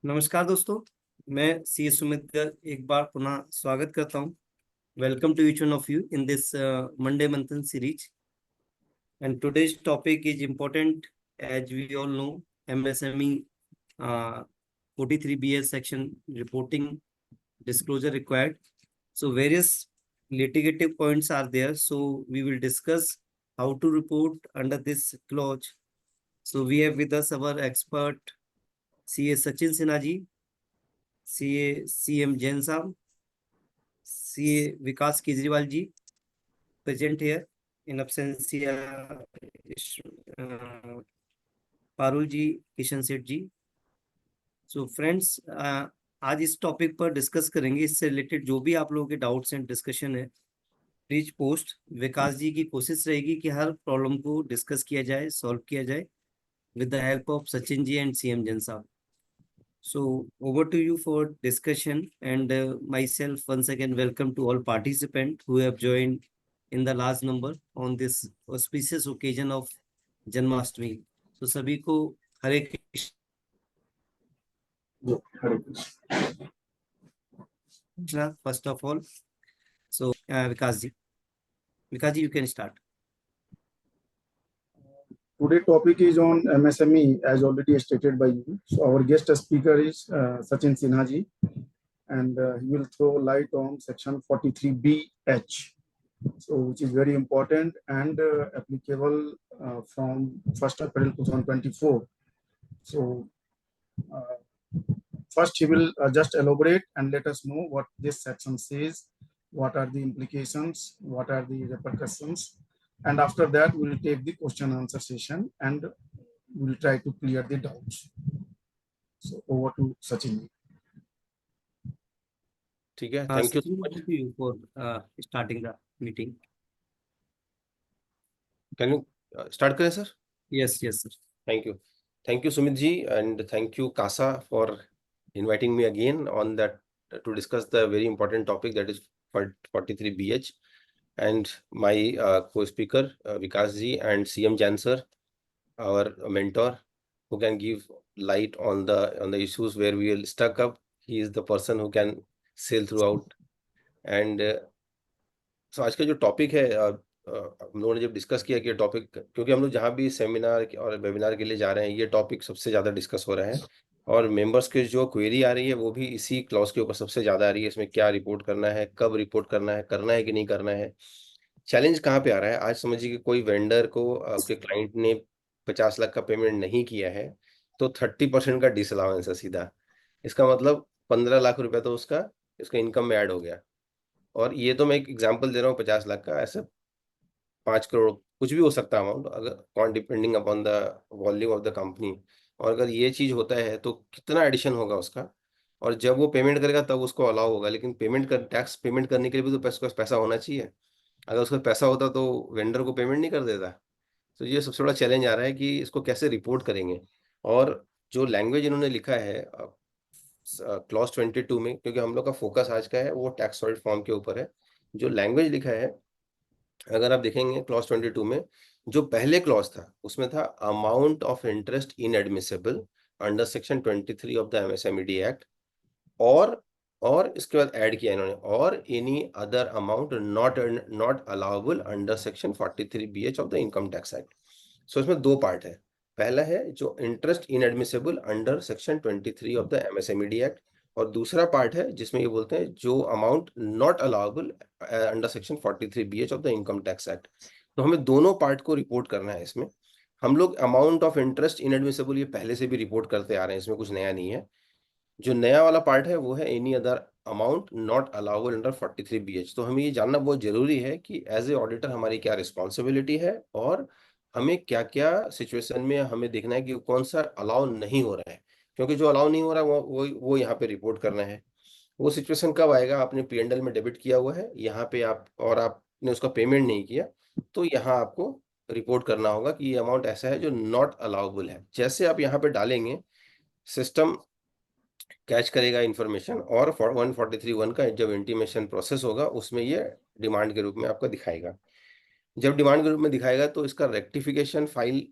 नमस्कार दोस्तों। मैं सी सुमित गर्ग एक बार पुनः स्वागत करता हूँ। Welcome to each one of you in this Monday Manthan series and today's topic is important as we all know MSME 43BS section reporting disclosure required. So various litigative points are there, so we will discuss how to report under this clause. So we have with us our expert CA Sachin Sinha ji, CA CM Jain साहब, CA Vikas Kejriwal ji present here in absentia Parul ji, Kishan Seth ji. So friends, आज इस topic पर discuss करेंगे। इससे related जो भी आप लोगों के डाउट्स एंड डिस्कशन है, प्लीज पोस्ट। विकास जी की कोशिश रहेगी कि हर प्रॉब्लम को डिस्कस किया जाए, सॉल्व किया जाए with the help of Sachin ji and CM Jain साहब। So over to you for discussion, and myself once again welcome to all participants who have joined in the large number on this auspicious occasion of Janmashtami. So सभी को हरे Krishna first of all. So Vikas ji, you can start. Today topic is on MSME as already stated by you. So our guest speaker is Sachin Sinha ji, and he will throw light on section 43BH, so which is very important and applicable from 1st April 2024. So first he will just elaborate and let us know what this section says, what are the implications, what are the repercussions, and after that we will take the question and answer session and we will try to clear the doubts. So over to Sachin. ठीक है, thank you Thank you for starting the meeting. Can you start करें sir? Yes, sir. Thank you Sumit ji, and thank you Kasa for inviting me again on that to discuss the very important topic, that is 43BH, and my co-speaker Vikas ji and CM Jain sir, our mentor, who can give light on the issues where we are stuck up. He is the person who can sail throughout. And so आज का जो topic है, हम लोगों ने जब discuss किया कि टॉपिक, क्योंकि हम लोग जहाँ भी सेमिनार और वेबिनार के लिए जा रहे हैं, ये टॉपिक सबसे ज़्यादा डिस्कस हो रहा है और मेंबर्स के जो क्वेरी आ रही है वो भी इसी क्लॉज के ऊपर सबसे ज़्यादा आ रही है। इसमें क्या रिपोर्ट करना है, कब रिपोर्ट करना है कि नहीं करना है। चैलेंज कहाँ पे आ रहा है? आज समझिए कि कोई वेंडर को आपके क्लाइंट ने 50 लाख का पेमेंट नहीं किया है तो 30% का डिसअलाउंस है सीधा। इसका मतलब 15 लाख रुपया तो इसका इनकम में ऐड हो गया। और ये तो मैं एक एग्जांपल दे रहा हूँ 50 लाख का, ऐसे 5 करोड़ कुछ भी हो सकता है अमाउंट, अगर depending upon the volume of the company. और अगर ये चीज़ होता है तो कितना एडिशन होगा उसका, और जब वो पेमेंट करेगा तब उसको अलाउ होगा। लेकिन टैक्स पेमेंट करने के लिए भी तो पैसा होना चाहिए। अगर उसका पैसा होता तो वेंडर को पेमेंट नहीं कर देता। तो ये सबसे बड़ा चैलेंज आ रहा है कि इसको कैसे रिपोर्ट करेंगे। और जो लैंग्वेज इन्होंने लिखा है क्लॉज 22 में, क्योंकि हम लोग का फोकस आज का है वो टैक्स सॉलिड फॉर्म के ऊपर है, जो लैंग्वेज लिखा है अगर आप देखेंगे क्लॉज 22 में, जो पहले क्लॉज था उसमें था amount of interest inadmissible under section 23 of the MSMED act, और इसके बाद ऐड किया इन्होंने और any other amount not allowable under section 43BH of the income tax act. So इसमें दो पार्ट है। पहला है जो interest inadmissible under section 23 of the MSMED act, और दूसरा पार्ट है जिसमें ये बोलते हैं जो amount not allowable under section 43BH of the income tax act. तो हमें दोनों पार्ट को रिपोर्ट करना है। इसमें हम लोग अमाउंट ऑफ इंटरेस्ट इनएडमिसिबल ये पहले से भी रिपोर्ट करते आ रहे हैं, इसमें कुछ नया नहीं है। जो नया वाला पार्ट है वो है any other amount not allowable under 43BH। तो हमें ये जानना बहुत जरूरी है कि एज ए ऑडिटर हमारी क्या रिस्पॉन्सिबिलिटी है और हमें क्या क्या सिचुएशन में हमें देखना है कि कौन सा अलाउ नहीं हो रहा है, क्योंकि जो अलाउ नहीं हो रहा है वो यहाँ पे रिपोर्ट करना है। वो सिचुएशन कब आएगा? आपने P&L में डेबिट किया हुआ है यहाँ पे आपने उसका पेमेंट नहीं किया, तो यहाँ आपको रिपोर्ट करना होगा कि ये अमाउंट ऐसा है जो नॉट अलाउबल है। जैसे आप यहाँ पे डालेंगे, सिस्टम कैच करेगा इन्फॉर्मेशन और 143(1) का जब इंटीमेशन प्रोसेस होगा उसमें ये डिमांड के रूप में आपको दिखाएगा। जब डिमांड के रूप में दिखाएगा तो इसका रेक्टिफिकेशन फाइल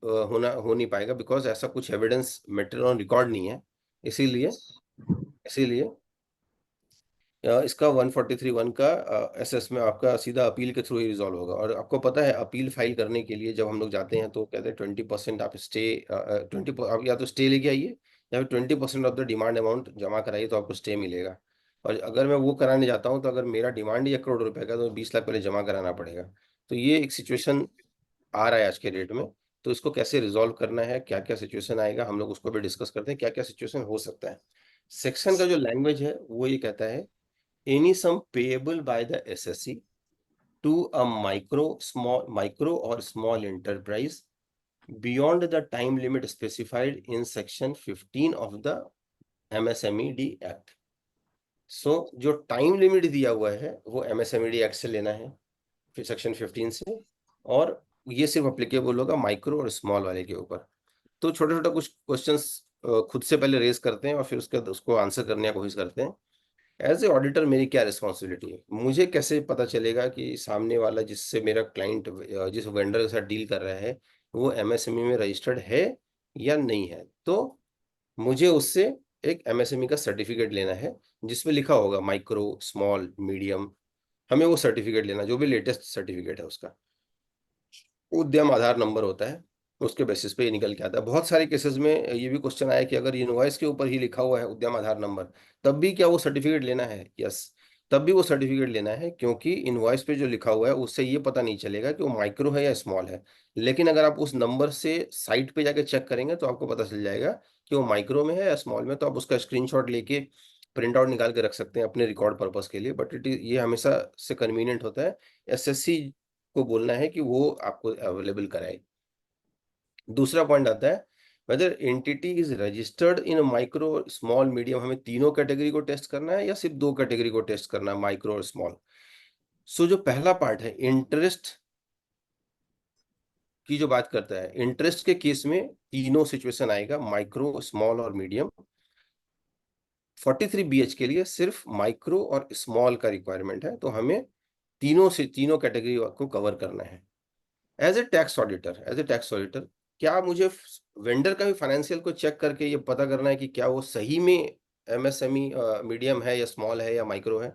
हो नहीं पाएगा, बिकॉज ऐसा कुछ एविडेंस मटेरियल ऑन रिकॉर्ड नहीं है। इसीलिए इसीलिए इसका 143(1) का एसएस में आपका सीधा अपील के थ्रू ही रिजॉल्व होगा। और आपको पता है अपील फाइल करने के लिए जब हम लोग जाते हैं तो कहते हैं 20% आप स्टे 20 आप या तो स्टे लेके आइए या फिर 20% ऑफ द डिमांड अमाउंट जमा कराइए तो आपको स्टे मिलेगा। और अगर मैं वो कराने जाता हूँ तो अगर मेरा डिमांड ही 1 करोड़ रुपए का तो 20 लाख पहले जमा कराना पड़ेगा। तो ये एक सिचुएशन आ रहा है आज के डेट में। तो इसको कैसे रिजॉल्व करना है, क्या क्या सिचुएशन आएगा, हम लोग उसको भी डिस्कस करते हैं, क्या क्या सिचुएशन हो सकता है। सेक्शन का जो लैंग्वेज है वो ये कहता है any sum payable by the SSC to a micro or small enterprise beyond the time limit specified in section 15 of the MSMED Act. So जो टाइम लिमिट दिया हुआ है वो MSMED एक्ट से लेना है, फिर सेक्शन 15 से, और ये सिर्फ अप्लीकेबल होगा माइक्रो और स्मॉल वाले के ऊपर। तो छोटा छोटा कुछ क्वेश्चंस खुद से पहले रेज करते हैं और फिर उसको आंसर करने की कोशिश करते हैं। एज ए ऑडिटर मेरी क्या रिस्पॉन्सिबिलिटी है, मुझे कैसे पता चलेगा कि सामने वाला जिससे मेरा क्लाइंट जिस वेंडर के साथ डील कर रहा है वो MSME में रजिस्टर्ड है या नहीं है। तो मुझे उससे एक MSME का सर्टिफिकेट लेना है जिसमें लिखा होगा माइक्रो, स्मॉल, मीडियम। हमें वो सर्टिफिकेट लेना, जो भी लेटेस्ट सर्टिफिकेट है उसका उद्यम आधार नंबर होता है, उसके बेसिस पे ये निकल के आता है। बहुत सारे केसेस में ये भी क्वेश्चन आया कि अगर इनवॉइस के ऊपर ही लिखा हुआ है उद्यम आधार नंबर, तब भी क्या वो सर्टिफिकेट लेना है? यस, तब भी वो सर्टिफिकेट लेना है, क्योंकि इनवॉइस पे जो लिखा हुआ है उससे ये पता नहीं चलेगा कि वो माइक्रो है या स्मॉल है। लेकिन अगर आप उस नंबर से साइट पे जाके चेक करेंगे तो आपको पता चल जाएगा कि वो माइक्रो में है या स्मॉल में। तो आप उसका स्क्रीनशॉट लेके प्रिंट आउट निकाल के रख सकते हैं अपने रिकॉर्ड पर्पस के लिए। बट ये हमेशा से कन्वीनियंट होता है SSC को बोलना है कि वो आपको अवेलेबल कराए। दूसरा पॉइंट आता है whether entity is registered in micro, small, medium. हमें तीनों कैटेगरी को टेस्ट करना है या सिर्फ 2 कैटेगरी को टेस्ट करना है, माइक्रो और स्मॉल। सो जो पहला पार्ट है इंटरेस्ट की जो बात करता है, इंटरेस्ट के केस में तीनों सिचुएशन आएगा, माइक्रो, स्मॉल और मीडियम। 43BH के लिए सिर्फ माइक्रो और स्मॉल का रिक्वायरमेंट है, तो हमें तीनों कैटेगरी को कवर करना है। एज ए टैक्स ऑडिटर क्या मुझे वेंडर का भी फाइनेंशियल को चेक करके ये पता करना है कि क्या वो सही में MSME मीडियम है या स्मॉल है या माइक्रो है?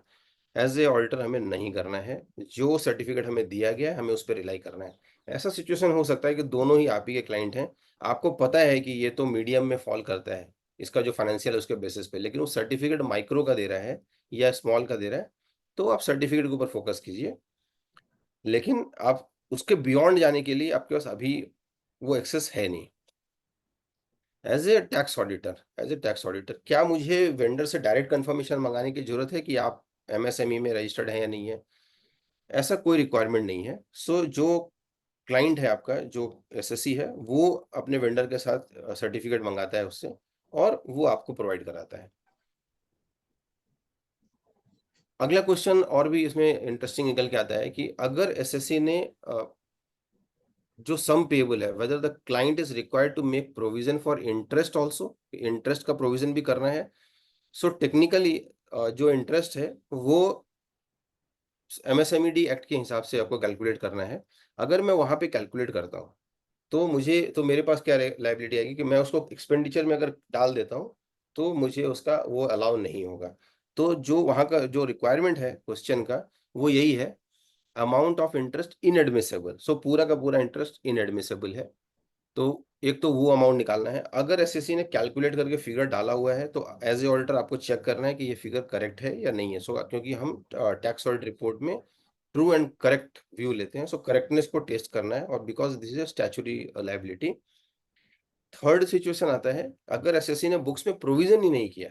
एज ए ऑडिटर हमें नहीं करना है, जो सर्टिफिकेट हमें दिया गया है हमें उस पर रिलाई करना है। ऐसा सिचुएशन हो सकता है कि दोनों ही आप ही के क्लाइंट हैं, आपको पता है कि ये तो मीडियम में फॉल करता है, इसका जो फाइनेंशियल है उसके बेसिस पे, लेकिन वो सर्टिफिकेट माइक्रो का दे रहा है या स्मॉल का दे रहा है, तो आप सर्टिफिकेट के ऊपर फोकस कीजिए। लेकिन आप उसके बियॉन्ड जाने के लिए आपके पास अभी वो एक्सेस है नहीं। एज ए टैक्स ऑडिटर क्या मुझे वेंडर से डायरेक्ट कंफर्मेशन मंगाने की जरूरत है कि आप MSME में रजिस्टर्ड है या नहीं है? ऐसा कोई रिक्वायरमेंट नहीं है। सो जो क्लाइंट है आपका, जो SSC है, वो अपने वेंडर के साथ सर्टिफिकेट मंगाता है उससे और वो आपको प्रोवाइड कराता है। अगला क्वेश्चन और भी इसमें इंटरेस्टिंग निकल के आता है कि अगर SSC ने जो सम पेएबल है, whether the client is required to make provision for interest also, interest का प्रोविजन भी करना है। सो टेक्निकली जो इंटरेस्ट है वो MSMED एक्ट के हिसाब से आपको कैलकुलेट करना है। अगर मैं वहां पे कैलकुलेट करता हूँ तो मेरे पास क्या लाइबिलिटी आएगी कि मैं उसको एक्सपेंडिचर में अगर डाल देता हूँ तो मुझे उसका वो अलाउ नहीं होगा। तो जो वहां का जो रिक्वायरमेंट है क्वेश्चन का वो यही है, अमाउंट ऑफ इंटरेस्ट इनएडमिसेबल। सो पूरा का पूरा इंटरेस्ट इनएडमिसेबल है, तो एक तो वो अमाउंट निकालना है। अगर SSC ने कैलकुलेट करके फिगर डाला हुआ है तो एज ए ऑडिटर आपको चेक करना है कि ये फिगर करेक्ट है या नहीं है। सो क्योंकि हम टैक्स ऑडिट रिपोर्ट में ट्रू एंड करेक्ट व्यू लेते हैं, सो करेक्टनेस को टेस्ट करना है, और because this is a statutory liability. Third situation आता है अगर SSC ने बुक्स में प्रोविजन ही नहीं किया,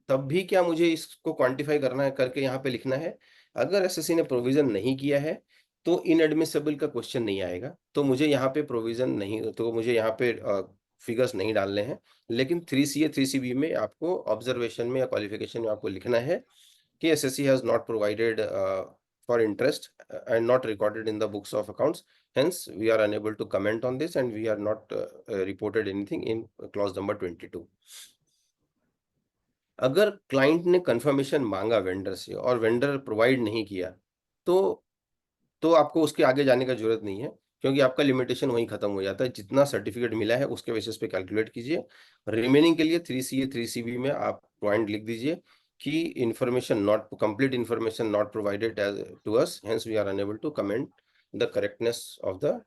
तब भी क्या मुझे इसको क्वांटिफाई करना है, करके यहाँ पे लिखना है? अगर SSC ने प्रोविजन नहीं किया है तो इनएडमिसिबल का क्वेश्चन नहीं आएगा, तो मुझे यहाँ पे प्रोविजन नहीं, तो मुझे यहाँ पे फिगर्स नहीं डालने हैं। लेकिन 3CA 3CB में आपको ऑब्जर्वेशन में या क्वालिफिकेशन में आपको लिखना है कि SSC has not provided for interest and not recorded in the books of accounts, hence we are unable to comment on this and we are not reported anything in clause number 22. अगर client ने confirmation मांगा vendor से और vendor provide नहीं किया तो आपको उसके आगे जाने का जरूरत नहीं है। क्योंकि आपका लिमिटेशन वहीं खत्म हो जाता है, जितना सर्टिफिकेट मिला है उसके बेसिस पे कैलकुलेट कीजिए। रिमेनिंग के लिए 3CA 3CB में आप पॉइंट लिख दीजिए कि information not complete information not provided to us, hence we are unable to comment the correctness of the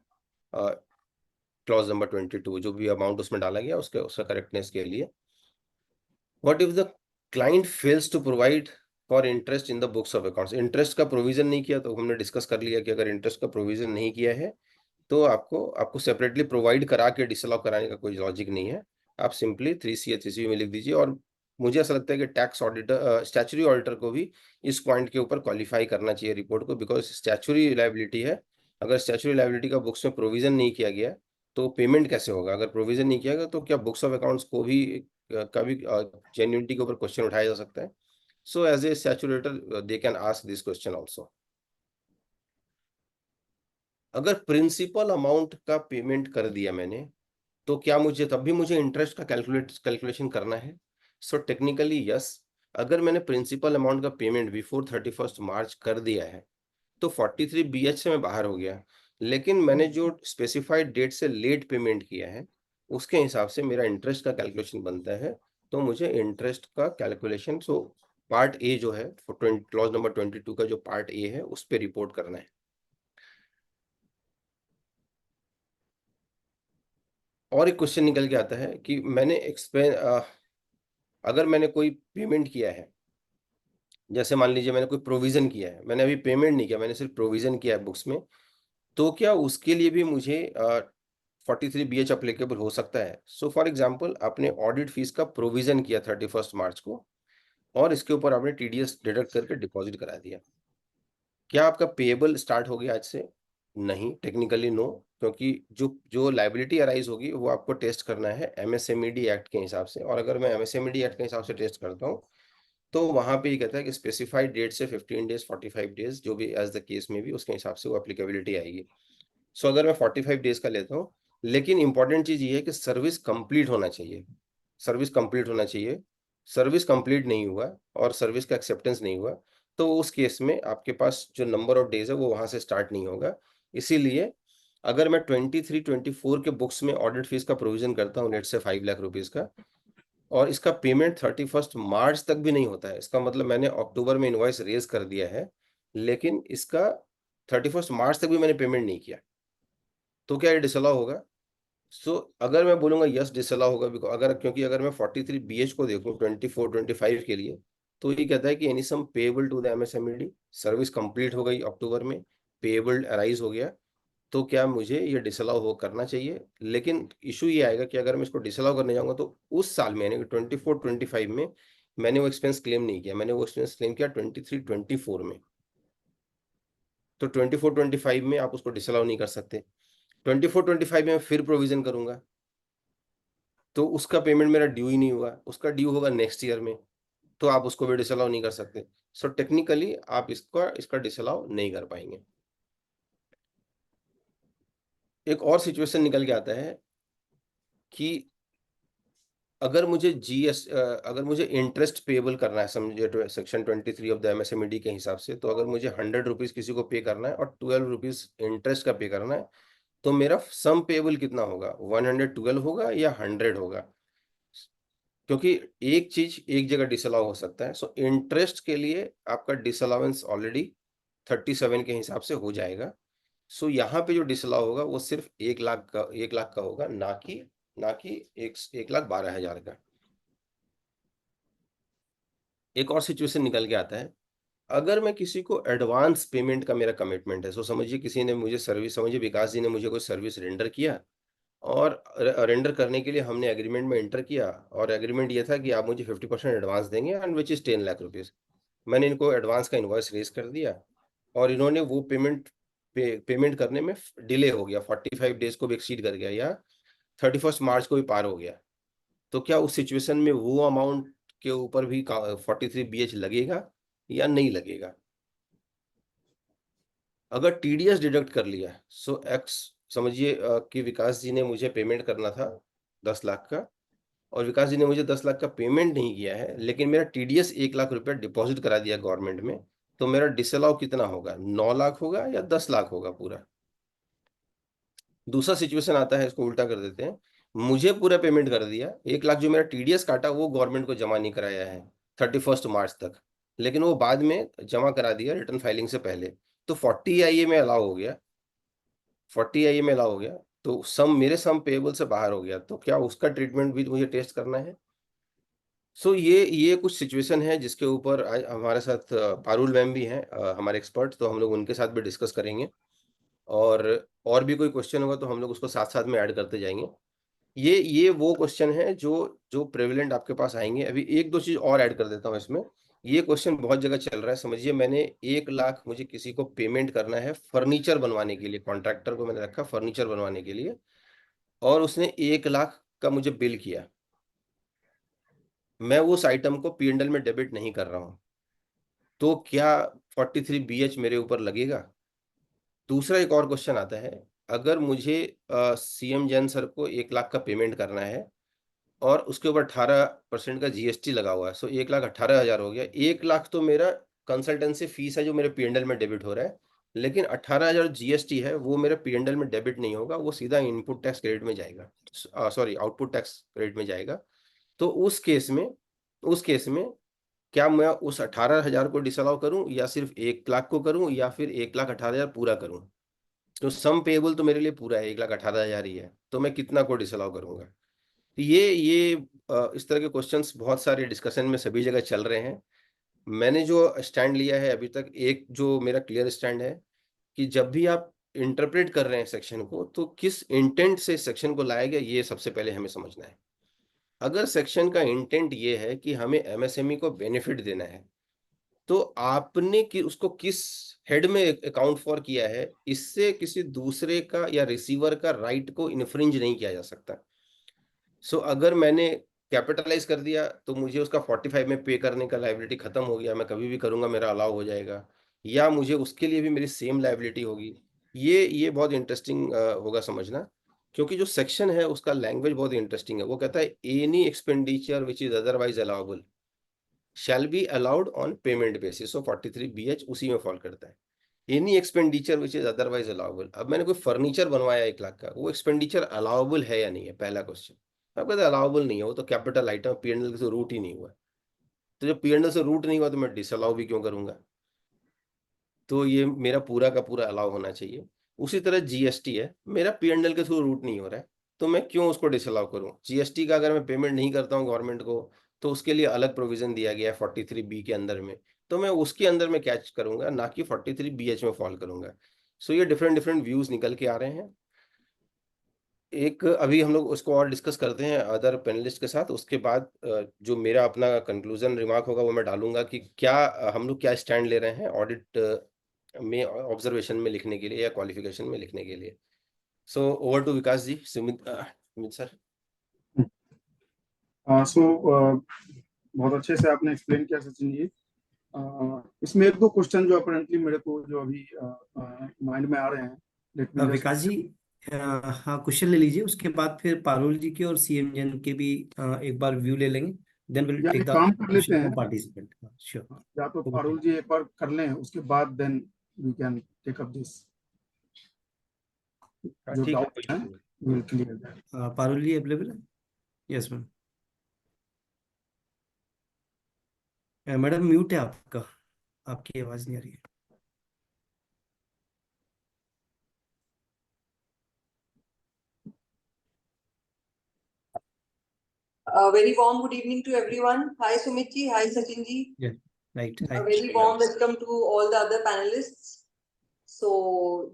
clause number 22, जो भी अमाउंट उसमें डाला गया उसका करेक्टनेस के लिए। What if the client fails to provide for interest in the books of accounts, interest का provision नहीं किया, तो हमने डिस्कस कर लिया कि अगर इंटरेस्ट का प्रोविजन नहीं किया है तो आपको सेपरेटली प्रोवाइड करा के डिसअलाउ कराने का कोई लॉजिक नहीं है। आप सिंपली 3CA 3CB में लिख दीजिए। और मुझे ऐसा लगता है कि टैक्स ऑडिटर स्टैच्यूटरी ऑडिटर को भी इस पॉइंट के ऊपर क्वालिफाई करना चाहिए रिपोर्ट को, बिकॉज स्टैच्यूटरी लायबिलिटी है। अगर स्टैच्यूटरी लायबिलिटी का बुक्स में प्रोविजन नहीं किया गया तो पेमेंट कैसे होगा? अगर प्रोविजन नहीं किया गया तो क्या बुक्स ऑफ अकाउंट्स को भी कभी जेन्युइनिटी के ऊपर क्वेश्चन उठाया जा सकता है? So as a statutory auditor they can ask this question also. अगर प्रिंसिपल अमाउंट का पेमेंट कर दिया मैंने, तो क्या मुझे तब भी मुझे इंटरेस्ट का कैलकुलेशन करना है? So technically yes. अगर मैंने प्रिंसिपल अमाउंट का पेमेंट बिफोर 31 मार्च कर दिया है तो 43BH से मैं बाहर हो गया, लेकिन मैंने जो स्पेसिफाइड डेट से लेट पेमेंट किया है उसके हिसाब से मेरा इंटरेस्ट का कैलकुलेशन बनता है। तो मुझे इंटरेस्ट का कैलकुलेशन पार्ट ए जो है क्लॉज नंबर 22 का जो पार्ट ए है उस पर रिपोर्ट करना है। और एक क्वेश्चन निकल के आता है कि मैंने अगर मैंने कोई पेमेंट किया है, जैसे मान लीजिए मैंने कोई प्रोविजन किया है, मैंने अभी पेमेंट नहीं किया, मैंने सिर्फ प्रोविजन किया है बुक्स में, तो क्या उसके लिए भी मुझे 43BH अप्लीकेबल हो सकता है? सो फॉर एग्जांपल, आपने ऑडिट फीस का प्रोविजन किया 31 मार्च को और इसके ऊपर आपने TDS डिडक्ट करके डिपॉजिट करा दिया, क्या आपका पेएबल स्टार्ट हो गया आज से? नहीं, टेक्निकली नो, क्योंकि जो जो लायबिलिटी अराइज होगी वो आपको टेस्ट करना है MSMED एक्ट के हिसाब से। और अगर मैं MSMED एक्ट के हिसाब से टेस्ट करता हूँ तो वहां पे ये कहता है कि स्पेसिफाइड डेट से 15 डेज 45 डेज जो भी एज द केस में भी उसके हिसाब से वो एप्लीकेबिलिटी आएगी। सो अगर मैं 45 डेज का लेता हूँ, लेकिन इंपॉर्टेंट चीज ये है कि सर्विस कंप्लीट होना चाहिए, सर्विस कंप्लीट होना चाहिए। सर्विस कंप्लीट नहीं हुआ और सर्विस का एक्सेप्टेंस नहीं हुआ तो उस केस में आपके पास जो नंबर ऑफ डेज है वो वहां से स्टार्ट नहीं होगा। इसीलिए अगर मैं 23-24 के बुक्स में ऑडिट फीस का प्रोविजन करता हूँ, लेट से 5 लाख रुपीज का, और इसका पेमेंट 31 मार्च तक भी नहीं होता है, इसका मतलब मैंने अक्टूबर में इनवॉइस रेज कर दिया है लेकिन इसका 31 मार्च तक भी मैंने पेमेंट नहीं किया, तो क्या ये डिसअलाउ होगा? सो अगर मैं बोलूंगा यस डिसअलाउ होगा, क्योंकि अगर मैं 43BH को देखूं 24-25 के लिए, तो ये कहता है कि any sum payable to the MSMED, service complete हो गई अक्टूबर में, पेएबल अराइज हो गया, तो क्या मुझे ये डिसअलाउ हो करना चाहिए? लेकिन इशू ये आएगा कि अगर मैं इसको डिसअलाउ करने जाऊंगा तो उस साल में यानी कि 24-25 में मैंने वो एक्सपेंस क्लेम नहीं किया, मैंने वो एक्सपेंस क्लेम किया 23-24 में, तो 24-25 में आप उसको डिसअलाउ नहीं कर सकते। 24-25 में फिर प्रोविजन करूंगा तो उसका पेमेंट मेरा ड्यू ही नहीं हुआ, उसका ड्यू होगा नेक्स्ट ईयर में, तो आप उसको भी डिसअलाउ नहीं कर सकते। सो टेक्निकली आप इसका डिसअलाउ नहीं कर पाएंगे। एक और सिचुएशन निकल के आता है कि अगर मुझे इंटरेस्ट पेबल करना है, समझिए सेक्शन 23 ऑफ द MSMED के हिसाब से, तो अगर मुझे 100 रुपीज किसी को पे करना है और 12 रुपीज इंटरेस्ट का पे करना है, तो मेरा सम पेबल कितना होगा? 112 होगा या 100 होगा? क्योंकि एक चीज एक जगह डिसअलाउ हो सकता है, सो इंटरेस्ट के लिए आपका डिसअलाउंस ऑलरेडी 37 के हिसाब से हो जाएगा। सो यहाँ पे जो डिसअलाउ होगा वो सिर्फ 1 लाख का होगा, ना कि 1,12,000 का। एक और सिचुएशन निकल के आता है, अगर मैं किसी को एडवांस पेमेंट का मेरा कमिटमेंट है, सो समझिए किसी ने मुझे सर्विस, समझिए विकास जी ने मुझे कोई सर्विस रेंडर किया और रेंडर करने के लिए हमने एग्रीमेंट में एंटर किया और एग्रीमेंट ये था कि आप मुझे 50% एडवांस देंगे and which is 10 lakh rupees. मैंने इनको एडवांस का इनवॉइस रेज कर दिया और इन्होंने वो पेमेंट करने में डिले हो गया, 45 डेज को भी एक्सीड कर गया या 31 मार्च को भी पार हो गया, तो क्या उस सिचुएशन में वो अमाउंट के ऊपर भी 43BH लगेगा या नहीं लगेगा? अगर TDS डिडक्ट कर लिया, सो एक्स, समझिए कि विकास जी ने मुझे पेमेंट करना था 10 लाख का और विकास जी ने मुझे 10 लाख का पेमेंट नहीं किया है, लेकिन मेरा TDS 1 लाख रुपया डिपॉजिट करा दिया गवर्नमेंट में, तो मेरा डिसअलाउ कितना होगा? 9 लाख होगा या 10 लाख होगा पूरा? दूसरा सिचुएशन आता है, इसको उल्टा कर देते हैं, मुझे पूरा पेमेंट कर दिया, 1 लाख जो मेरा टीडीएस काटा वो गवर्नमेंट को जमा नहीं कराया है 31 मार्च तक, लेकिन वो बाद में जमा करा दिया रिटर्न फाइलिंग से पहले, तो 40 में अलाउ हो गया, 40 में अलाउ हो गया, तो मेरे सम पेएबल से बाहर हो गया, तो क्या उसका ट्रीटमेंट भी मुझे टेस्ट करना है? सो ये कुछ सिचुएशन है जिसके ऊपर आज हमारे साथ पारुल मैम भी हैं, हमारे एक्सपर्ट, तो हम लोग उनके साथ भी डिस्कस करेंगे, और भी कोई क्वेश्चन होगा तो हम लोग उसको साथ साथ में ऐड करते जाएंगे। ये वो क्वेश्चन है जो जो प्रेवलेंट आपके पास आएंगे। अभी एक दो चीज और ऐड कर देता हूँ इसमें। ये क्वेश्चन बहुत जगह चल रहा है, समझिए मैंने 1 लाख मुझे किसी को पेमेंट करना है फर्नीचर बनवाने के लिए, कॉन्ट्रैक्टर को मैंने रखा फर्नीचर बनवाने के लिए, और उसने 1 लाख का मुझे बिल किया, मैं उस आइटम को P&L में डेबिट नहीं कर रहा हूं, तो क्या 43BH मेरे ऊपर लगेगा? दूसरा एक और क्वेश्चन आता है, अगर मुझे सीएम जैन सर को 1 लाख का पेमेंट करना है और उसके ऊपर 18% का जीएसटी लगा हुआ है, सो 1,18,000 हो गया। 1 लाख तो मेरा कंसल्टेंसी फीस है जो मेरे P&L में डेबिट हो रहा है, लेकिन 18,000 जीएसटी है वो मेरे P&L में डेबिट नहीं होगा, वो सीधा इनपुट टैक्स क्रेडिट में जाएगा, सॉरी आउटपुट टैक्स क्रेडिट में जाएगा। तो उस केस में क्या मैं उस 18,000 को डिसअलाउ करूं, या सिर्फ 1 लाख को करूं, या फिर 1,18,000 पूरा करूं? तो सम पेएबल तो मेरे लिए पूरा है, 1,18,000 ही है, तो मैं कितना को डिसअलाउ करूंगा? तो ये इस तरह के क्वेश्चंस बहुत सारे डिस्कशन में सभी जगह चल रहे हैं। मैंने जो स्टैंड लिया है अभी तक, एक जो मेरा क्लियर स्टैंड है कि जब भी आप इंटरप्रेट कर रहे हैं सेक्शन को, तो किस इंटेंट से सेक्शन को लाया गया ये सबसे पहले हमें समझना है। अगर सेक्शन का इंटेंट ये है कि हमें एमएसएमई को बेनिफिट देना है, तो आपने कि उसको किस हेड में अकाउंट फॉर किया है, इससे किसी दूसरे का या रिसीवर का राइट को इन्फ्रिंज नहीं किया जा सकता। सो अगर मैंने कैपिटलाइज कर दिया तो मुझे उसका 45 में पे करने का लायबिलिटी खत्म हो गया, मैं कभी भी करूंगा मेरा अलाउ हो जाएगा, या मुझे उसके लिए भी मेरी सेम लायबिलिटी होगी। ये बहुत इंटरेस्टिंग होगा समझना, क्योंकि जो सेक्शन है उसका लैंग्वेज बहुत इंटरेस्टिंग है। वो कहता है any expenditure which is otherwise allowable shall be allowed on payment basis. So 43BH उसी में फॉल करता है, any expenditure which is otherwise allowable. अब मैंने कोई फर्नीचर बनवाया 1 लाख का, वो एक्सपेंडिचर अलाउबल है या नहीं है, पहला क्वेश्चन। अब कहते अलाउबल नहीं है, वो तो कैपिटल आइटम P&L से रूट ही नहीं हुआ, तो जब P&L से रूट नहीं हुआ तो मैं डिसअलाउ भी क्यों करूंगा? तो ये मेरा पूरा का पूरा अलाउ होना चाहिए। उसी तरह जीएसटी है, मेरा P&L के थ्रू रूट नहीं हो रहा है, तो मैं क्यों उसको डिसअलाउ करूं? जीएसटी का अगर मैं पेमेंट नहीं करता हूं गवर्नमेंट को, तो उसके लिए अलग प्रोविजन दिया गया है 43B के अंदर में, तो मैं उसके अंदर में कैच करूंगा, ना कि 43BH में फॉल करूंगा। सो ये डिफरेंट डिफरेंट व्यूज निकल के आ रहे हैं। एक अभी हम लोग उसको और डिस्कस करते हैं अदर पैनलिस्ट के साथ, उसके बाद जो मेरा अपना कंक्लूजन रिमार्क होगा वो मैं डालूंगा कि क्या हम लोग क्या स्टैंड ले रहे हैं ऑडिट में, ऑब्जर्वेशन में लिखने के लिए या क्वालिफिकेशन में लिखने के लिए। So over to Vikas ji, Sumit sir. बहुत अच्छे से आपने एक्सप्लेन किया सचिन जी। इसमें एक दो क्वेश्चन जो अपरेंटली मेरे को जो अभी माइंड में आ रहे हैं, लेट मी विकास जी, हाँ क्वेश्चन ले लीजिए, उसके बाद फिर पारुल जी के और सीएम जैन के भी एक बार व्यू ले लेंगे, देन विल या टेक एक द काम कर लेते क्वेश्चन हैं, फ्रॉम पार्टिसिपेंट। श्योर। या तो ओके, पारुल जी एक बार कर लें, उसके बाद then we can take up this, जो ठीक है, डाउट है will clear that. Parul ji available है? Yes ma'am. मैडम म्यूट है आपका, आपकी आवाज नहीं आ रही है। Very warm good evening to everyone. Hi Sumit ji, hi Sachin ji. Right, A hi. very warm welcome to all the other panelists. So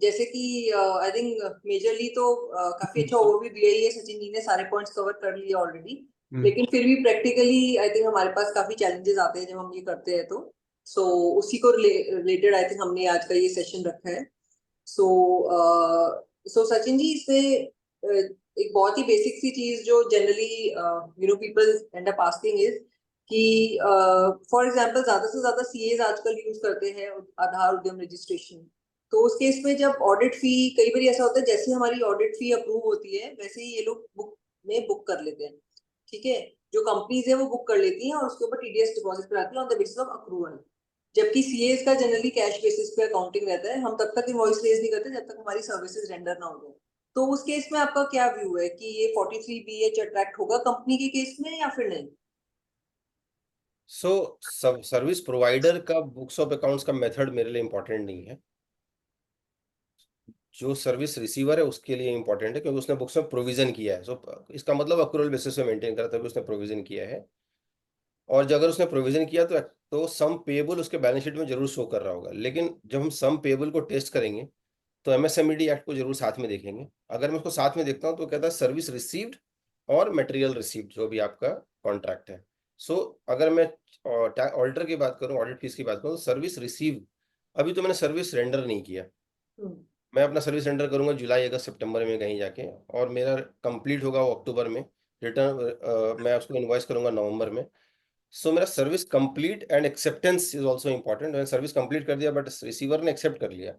जैसे कि I think majorly तो काफी अच्छा ओवरव्यू दिया ही है सचिन जी ने, सारे पॉइंट्स कवर कर लिए ऑलरेडी, लेकिन फिर भी प्रैक्टिकली आई थिंक हमारे पास काफी चैलेंजेस आते हैं जब हम ये करते हैं, तो सो उसी को रिलेटेड आई थिंक हमने आज का ये सेशन रखा है। सो सचिन जी, इसमें एक बहुत ही बेसिक सी चीज जो generally people and up asking is कि फॉर एग्जांपल ज्यादा से ज्यादा सीएज आजकल यूज करते हैं आधार उद्यम रजिस्ट्रेशन, तो उस केस में जब ऑडिट फी, कई बार ऐसा होता है जैसे हमारी ऑडिट फी अप्रूव होती है वैसे ही ये लोग बुक कर लेते हैं, ठीक है, जो कंपनीज है वो बुक कर लेती हैं और उसके ऊपर टीडीएस डिपॉजिट कराती है on the basis of accrual, जबकि सीएस का जनरली कैश बेसिस पे अकाउंटिंग रहता है। हम तब तक इनवॉइस रेज नहीं करते जब तक हमारी सर्विसेज रेंडर ना हो जाए। तो उस केस में आपका क्या व्यू है कि ये 43BH अट्रैक्ट होगा कंपनी के केस में या फिर नहीं? सो सब सर्विस प्रोवाइडर का बुक्स ऑफ अकाउंट्स का मेथड मेरे लिए इंपॉर्टेंट नहीं है, जो सर्विस रिसीवर है उसके लिए इंपॉर्टेंट है, क्योंकि उसने बुक्स में प्रोविजन किया है। सो इसका मतलब अक्रूवल बेसिस पे मेंटेन करा, तभी उसने प्रोविजन किया है। और जो अगर उसने प्रोविजन किया तो सम पेएबल उसके बैलेंस शीट में जरूर शो कर रहा होगा, लेकिन जब हम सम पेएबल को टेस्ट करेंगे तो एमएसएमईडी एक्ट को जरूर साथ में देखेंगे। अगर मैं उसको साथ में देखता हूँ तो कहता है सर्विस रिसीव्ड और मटेरियल रिसीव्ड, जो भी आपका कॉन्ट्रैक्ट है। सो अगर मैं ऑडिटर की बात करूँ, ऑडिट फीस की बात करूँ, सर्विस रिसीव, अभी तो मैंने सर्विस रेंडर नहीं किया। मैं अपना सर्विस रेंडर करूंगा जुलाई अगस्त सितंबर में कहीं जाके, और मेरा कंप्लीट होगा वो अक्टूबर में। रिटर्न मैं उसको इनवॉइस करूंगा नवंबर में। सो मेरा service complete and acceptance is also important. मैंने सर्विस कंप्लीट कर दिया बट रिसीवर ने एक्सेप्ट कर लिया,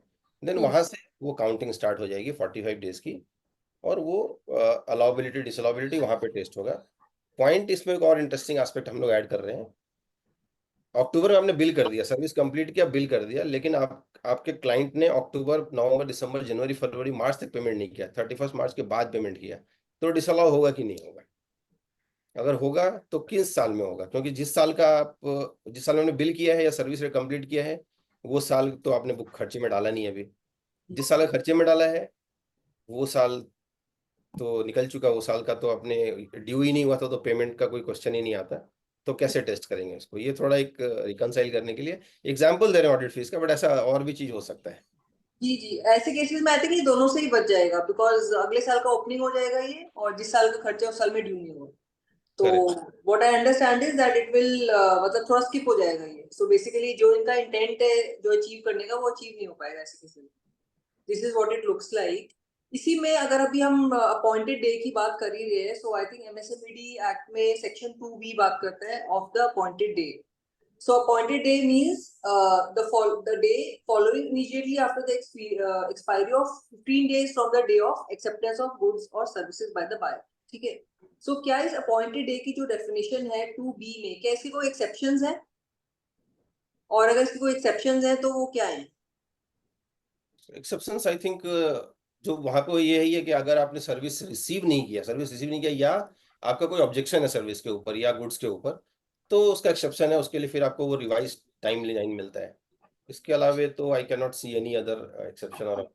देन वहां से वो काउंटिंग स्टार्ट हो जाएगी 45 डेज की, और वो अलाउबिलिटी डिसअलाउबिलिटी वहां पे टेस्ट होगा। पॉइंट इसमें एक और इंटरेस्टिंग एस्पेक्ट हम लोग ऐड कर रहे हैं। अक्टूबर में आपने बिल कर दिया, सर्विस कंप्लीट किया, बिल कर दिया, लेकिन आपके क्लाइंट ने अक्टूबर नवंबर दिसंबर जनवरी फरवरी मार्च तक पेमेंट नहीं किया, 31 मार्च के बाद पेमेंट किया, तो डिसअलाउ होगा कि नहीं होगा? अगर होगा तो किस साल में होगा? क्योंकि जिस साल में आपने बिल किया है या सर्विस कंप्लीट किया है, वो साल तो आपने बुक खर्चे में डाला नहीं है अभी। जिस साल का खर्चे में डाला है वो साल तो निकल चुका, वो साल का तो अपने ड्यू ही नहीं हुआ था, तो पेमेंट का कोई क्वेश्चन ही नहीं आता। तो कैसे टेस्ट करेंगे इसको? ये थोड़ा एक रिकंसाइल करने के लिए एग्जांपल दे रहे हैं ऑडिट फीस का, बट ऐसा और भी चीज हो सकता है। जी जी, ऐसे केसेस में आई थिंक ये दोनों से ही बच जाएगा, बिकॉज अगले साल का ओपनिंग हो जाएगा ये, और जिस साल का खर्चा उस साल में ड्यू नहीं होगा। तो correct. What I understand is that it will मतलब थोड़ा स्किप हो जाएगा ये। सो बेसिकली जो इनका इंटेंट है जो अचीव करने का, वो अचीव नहीं हो पाएगा ऐसे केसेस में। This is what it looks like. इसी में अगर अभी हम अपॉइंटेड डे की बात कर ही रहे हैं, सो आई थिंक एमएसएमईडी एक्ट में सेक्शन 2B बात करता है of the appointed day. So appointed day means the day following immediately after the expiry of 15 days from the day of acceptance of goods or services by the buyer. ठीक है? So क्या इस appointed day की जो definition है 2B में, क्या इसकी कोई exceptions है? और अगर इसकी कोई exceptions है तो वो क्या है? एक्सेप्शंस आई थिंक जो वहां पे ये है कि अगर आपने सर्विस रिसीव नहीं किया या आपका कोई ऑब्जेक्शन है सर्विस के ऊपर या गुड्स के ऊपर, तो उसका एक्सेप्शन है, उसके लिए फिर आपको वो रिवाइज टाइम लाइन मिलता है। इसके अलावा तो I can not see any other exception. और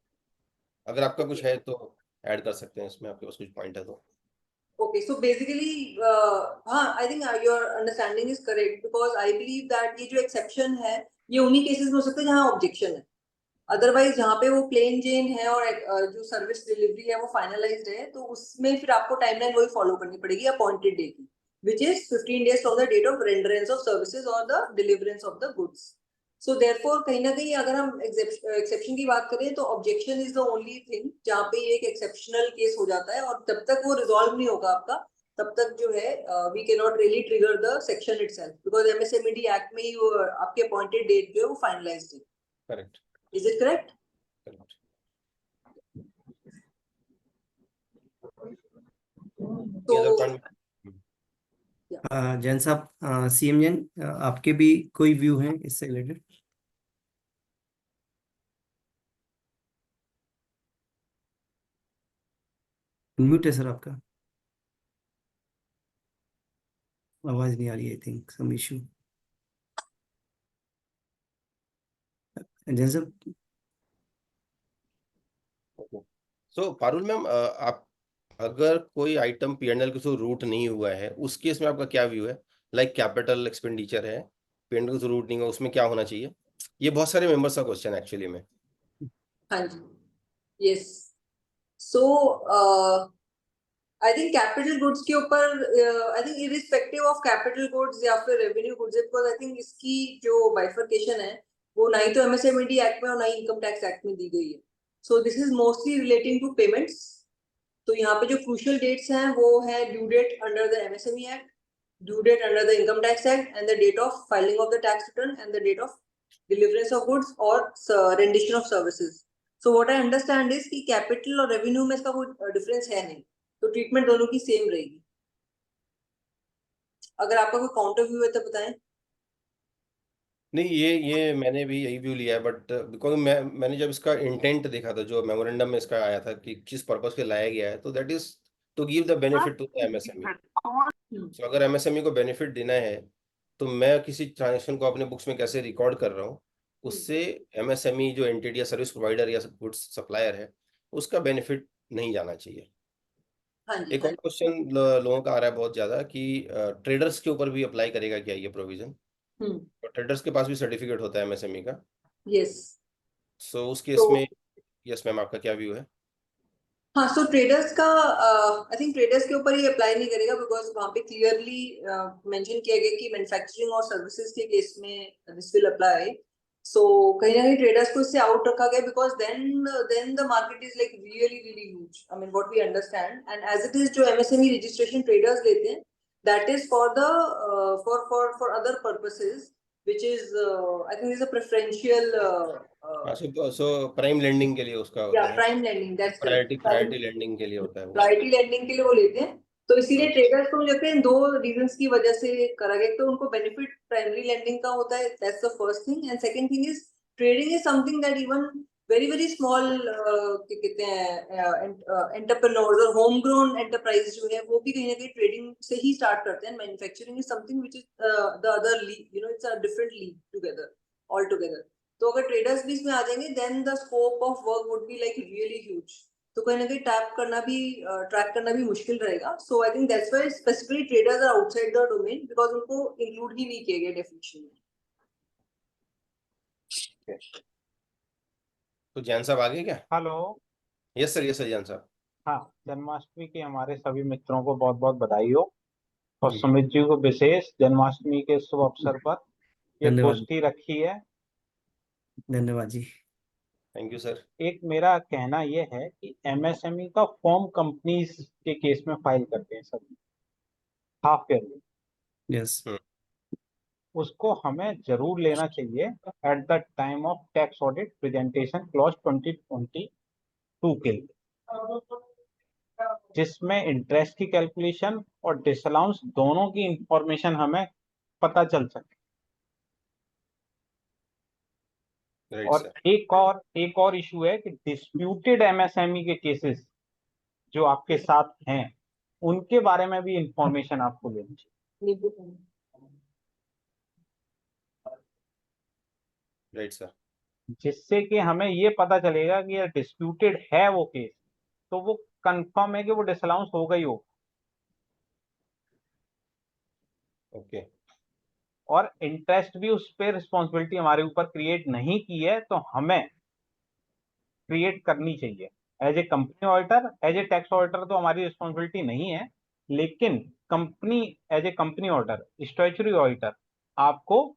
अगर आपका कुछ है तो ऐड कर सकते हैं इसमें, आपके पास कुछ पॉइंट है तो। Okay, so basically, I think your understanding is correct, because I believe that ये जो exception है ये उन्हीं cases में हो सकता है जहाँ objection है। अदरवाइज जहाँ पे वो प्लेन जेन है और जो सर्विस डिलीवरी है वो फाइनलाइज्ड है, तो उसमें फिर आपको टाइमलाइन वही फॉलो करनी पड़ेगी अपॉइंटेड डे की, which is 15 days from the date of renderance of services और the deliverance of the goods. So therefore कहीं ना कहीं अगर हम एक्सेप्शन की बात करें तो objection is the only thing जहाँ पे एक एक्सेप्शनल केस हो जाता है, और जब तक वो रिजॉल्व नहीं होगा आपका, तब तक जो है we can not really trigger the section itself, because MSMED act में ही वो आपके अपॉइंटेड डेट जो है वो फाइनलाइज्ड है। Correct. Is it correct? Correct. तो जैन साहब, सीएम जैन, आपके भी कोई व्यू हैं इससे रिलेटेड? म्यूट है सर आपका, आवाज नहीं आ रही, I think some issue. Jain साहब। सो पारुल मैम, आप अगर कोई आइटम पीएनएल के थ्रू रूट नहीं हुआ है उस केस में आपका क्या व्यू है? लाइक कैपिटल एक्सपेंडिचर है, पीएनएल के थ्रू रूट नहीं हुआ, उसमें क्या होना चाहिए? ये बहुत सारे मेंबर्स का क्वेश्चन है एक्चुअली में। हाँ जी, yes. So I think capital goods के ऊपर, I think irrespective of capital goods या फिर revenue goods, because I think इसकी जो बाइफर्केशन है वो ना ही तो एमएसएमईडी एक्ट में और ना ही इनकम टैक्स एक्ट में दी गई है। So this is mostly relating to payments. तो यहाँ पे जो क्रूशियल डेट्स हैं वो है due date under the MSME act, due date under the income tax act, and the date of filing of the tax return, and the date of deliverance of goods or rendition of services. So what I understand is कि capital और revenue में इसका कोई difference है नहीं, तो treatment दोनों की same रहेगी। अगर आपका कोई counter view है तो बताएं। नहीं, ये मैंने भी यही व्यू लिया है, बट बिकॉज मैंने जब इसका इंटेंट देखा था, जो मेमोरेंडम में इसका आया था कि किस पर्पस के लाया गया है, तो that is to give the benefit to the MSME. Hmm, तो अगर एमएसएमई को बेनिफिट देना है, तो मैं किसी ट्रांजेक्शन को अपने बुक्स में कैसे रिकॉर्ड कर रहा हूँ, उससे एमएसएमई जो एंटिटी या सर्विस प्रोवाइडर या गुड्स सप्लायर है, उसका बेनिफिट नहीं जाना चाहिए। हाँ जी, एक हाँ और क्वेश्चन लोगों का आ रहा है बहुत ज्यादा कि ट्रेडर्स के ऊपर भी अप्लाई करेगा क्या ये प्रोविजन? जी। तो ट्रेडर्स के पास भी सर्टिफिकेट होता है एमएसएमई का। यस। सो उस तो केस में, यस मैम, आपका क्या व्यू है? हाँ, सो ट्रेडर्स का आई थिंक ट्रेडर्स के ऊपर ये अप्लाई नहीं करेगा, बिकॉज वहाँ पे क्लियरली मेंशन किया गया कि मैन्युफैक्चरिंग और सर्विसेज के केस में दिस विल अप्लाई। सो कहीं ना कहीं ट्रेडर्स को इससे आउट रखा गया, because then the market is like really really huge, I mean what we understand, and as it is जो एमएसएमई रजिस्ट्रेशन ट्रेडर्स लेते हैं, that is for the for other purposes, which is I think is a preferential हाँ, so prime lending के लिए उसका होता yeah, है। prime lending, that's correct. Priority lending के लिए होता है वो। प्रायोरिटी लेंडिंग के लिए वो लेते हैं। तो इसीलिए ट्रेडर्स को मुझे लगता है इन दो रीजंस की वजह से करा गया। एक तो उनको बेनिफिट प्राइमरी लेंडिंग का होता है, that's the first thing, and second thing is trading is something that even very very small क्या कहते हैं एंटरप्रेन्योर्स और होम ग्रोन एंटरप्राइज जो है वो भी कहीं ना कहीं ट्रेडिंग से ही स्टार्ट करते हैं। Manufacturing is something which is the other league, it's a different league together, all together. तो अगर ट्रेडर्स भी इसमें आ जाएंगे, then the scope of work would be like really huge. तो कहीं ना कहीं ट्रैक करना भी मुश्किल रहेगा। So I think that's why specifically traders are outside the domain, because उनको इंक्लूड ही नहीं किया गया डेफिनेशन में। तो जैन साहब आगे क्या? हेलो। यस सर, जैन साहब। हाँ, जन्माष्टमी की हमारे सभी मित्रों को बहुत बहुत बधाई हो, और जी, सुमित जी को विशेष जन्माष्टमी के शुभ अवसर पर ये धन्यवाद। गोष्ठी रखी है। धन्यवाद जी। Thank you sir. एक मेरा कहना यह है कि एमएसएमई का फॉर्म कंपनीज के केस में फाइल करते हैं सभी हाफ ईयरली, यस। उसको हमें जरूर लेना चाहिए at the time of tax audit presentation clause 2022 के लिए, जिसमें इंटरेस्ट की कैलकुलेशन और डिसअलाउंस दोनों की इंफॉर्मेशन हमें पता चल सके। राइट और सर। एक और इशू है कि डिस्प्यूटेड एमएसएमई के केसेस जो आपके साथ हैं, उनके बारे में भी इंफॉर्मेशन आपको लेनी चाहिए, राइट सर। जिससे कि हमें ये पता चलेगा कि ये डिस्प्यूटेड है वो केस, तो वो कंफर्म है कि वो डिसअलाउंस हो गई हो। ओके। और इंटरेस्ट भी उस पर रिस्पॉन्सिबिलिटी हमारे ऊपर क्रिएट नहीं की है, तो हमें क्रिएट करनी चाहिए। As a company auditor, as a tax auditor तो हमारी रिस्पॉन्सिबिलिटी नहीं है, लेकिन company, as a company auditor, statutory auditor, आपको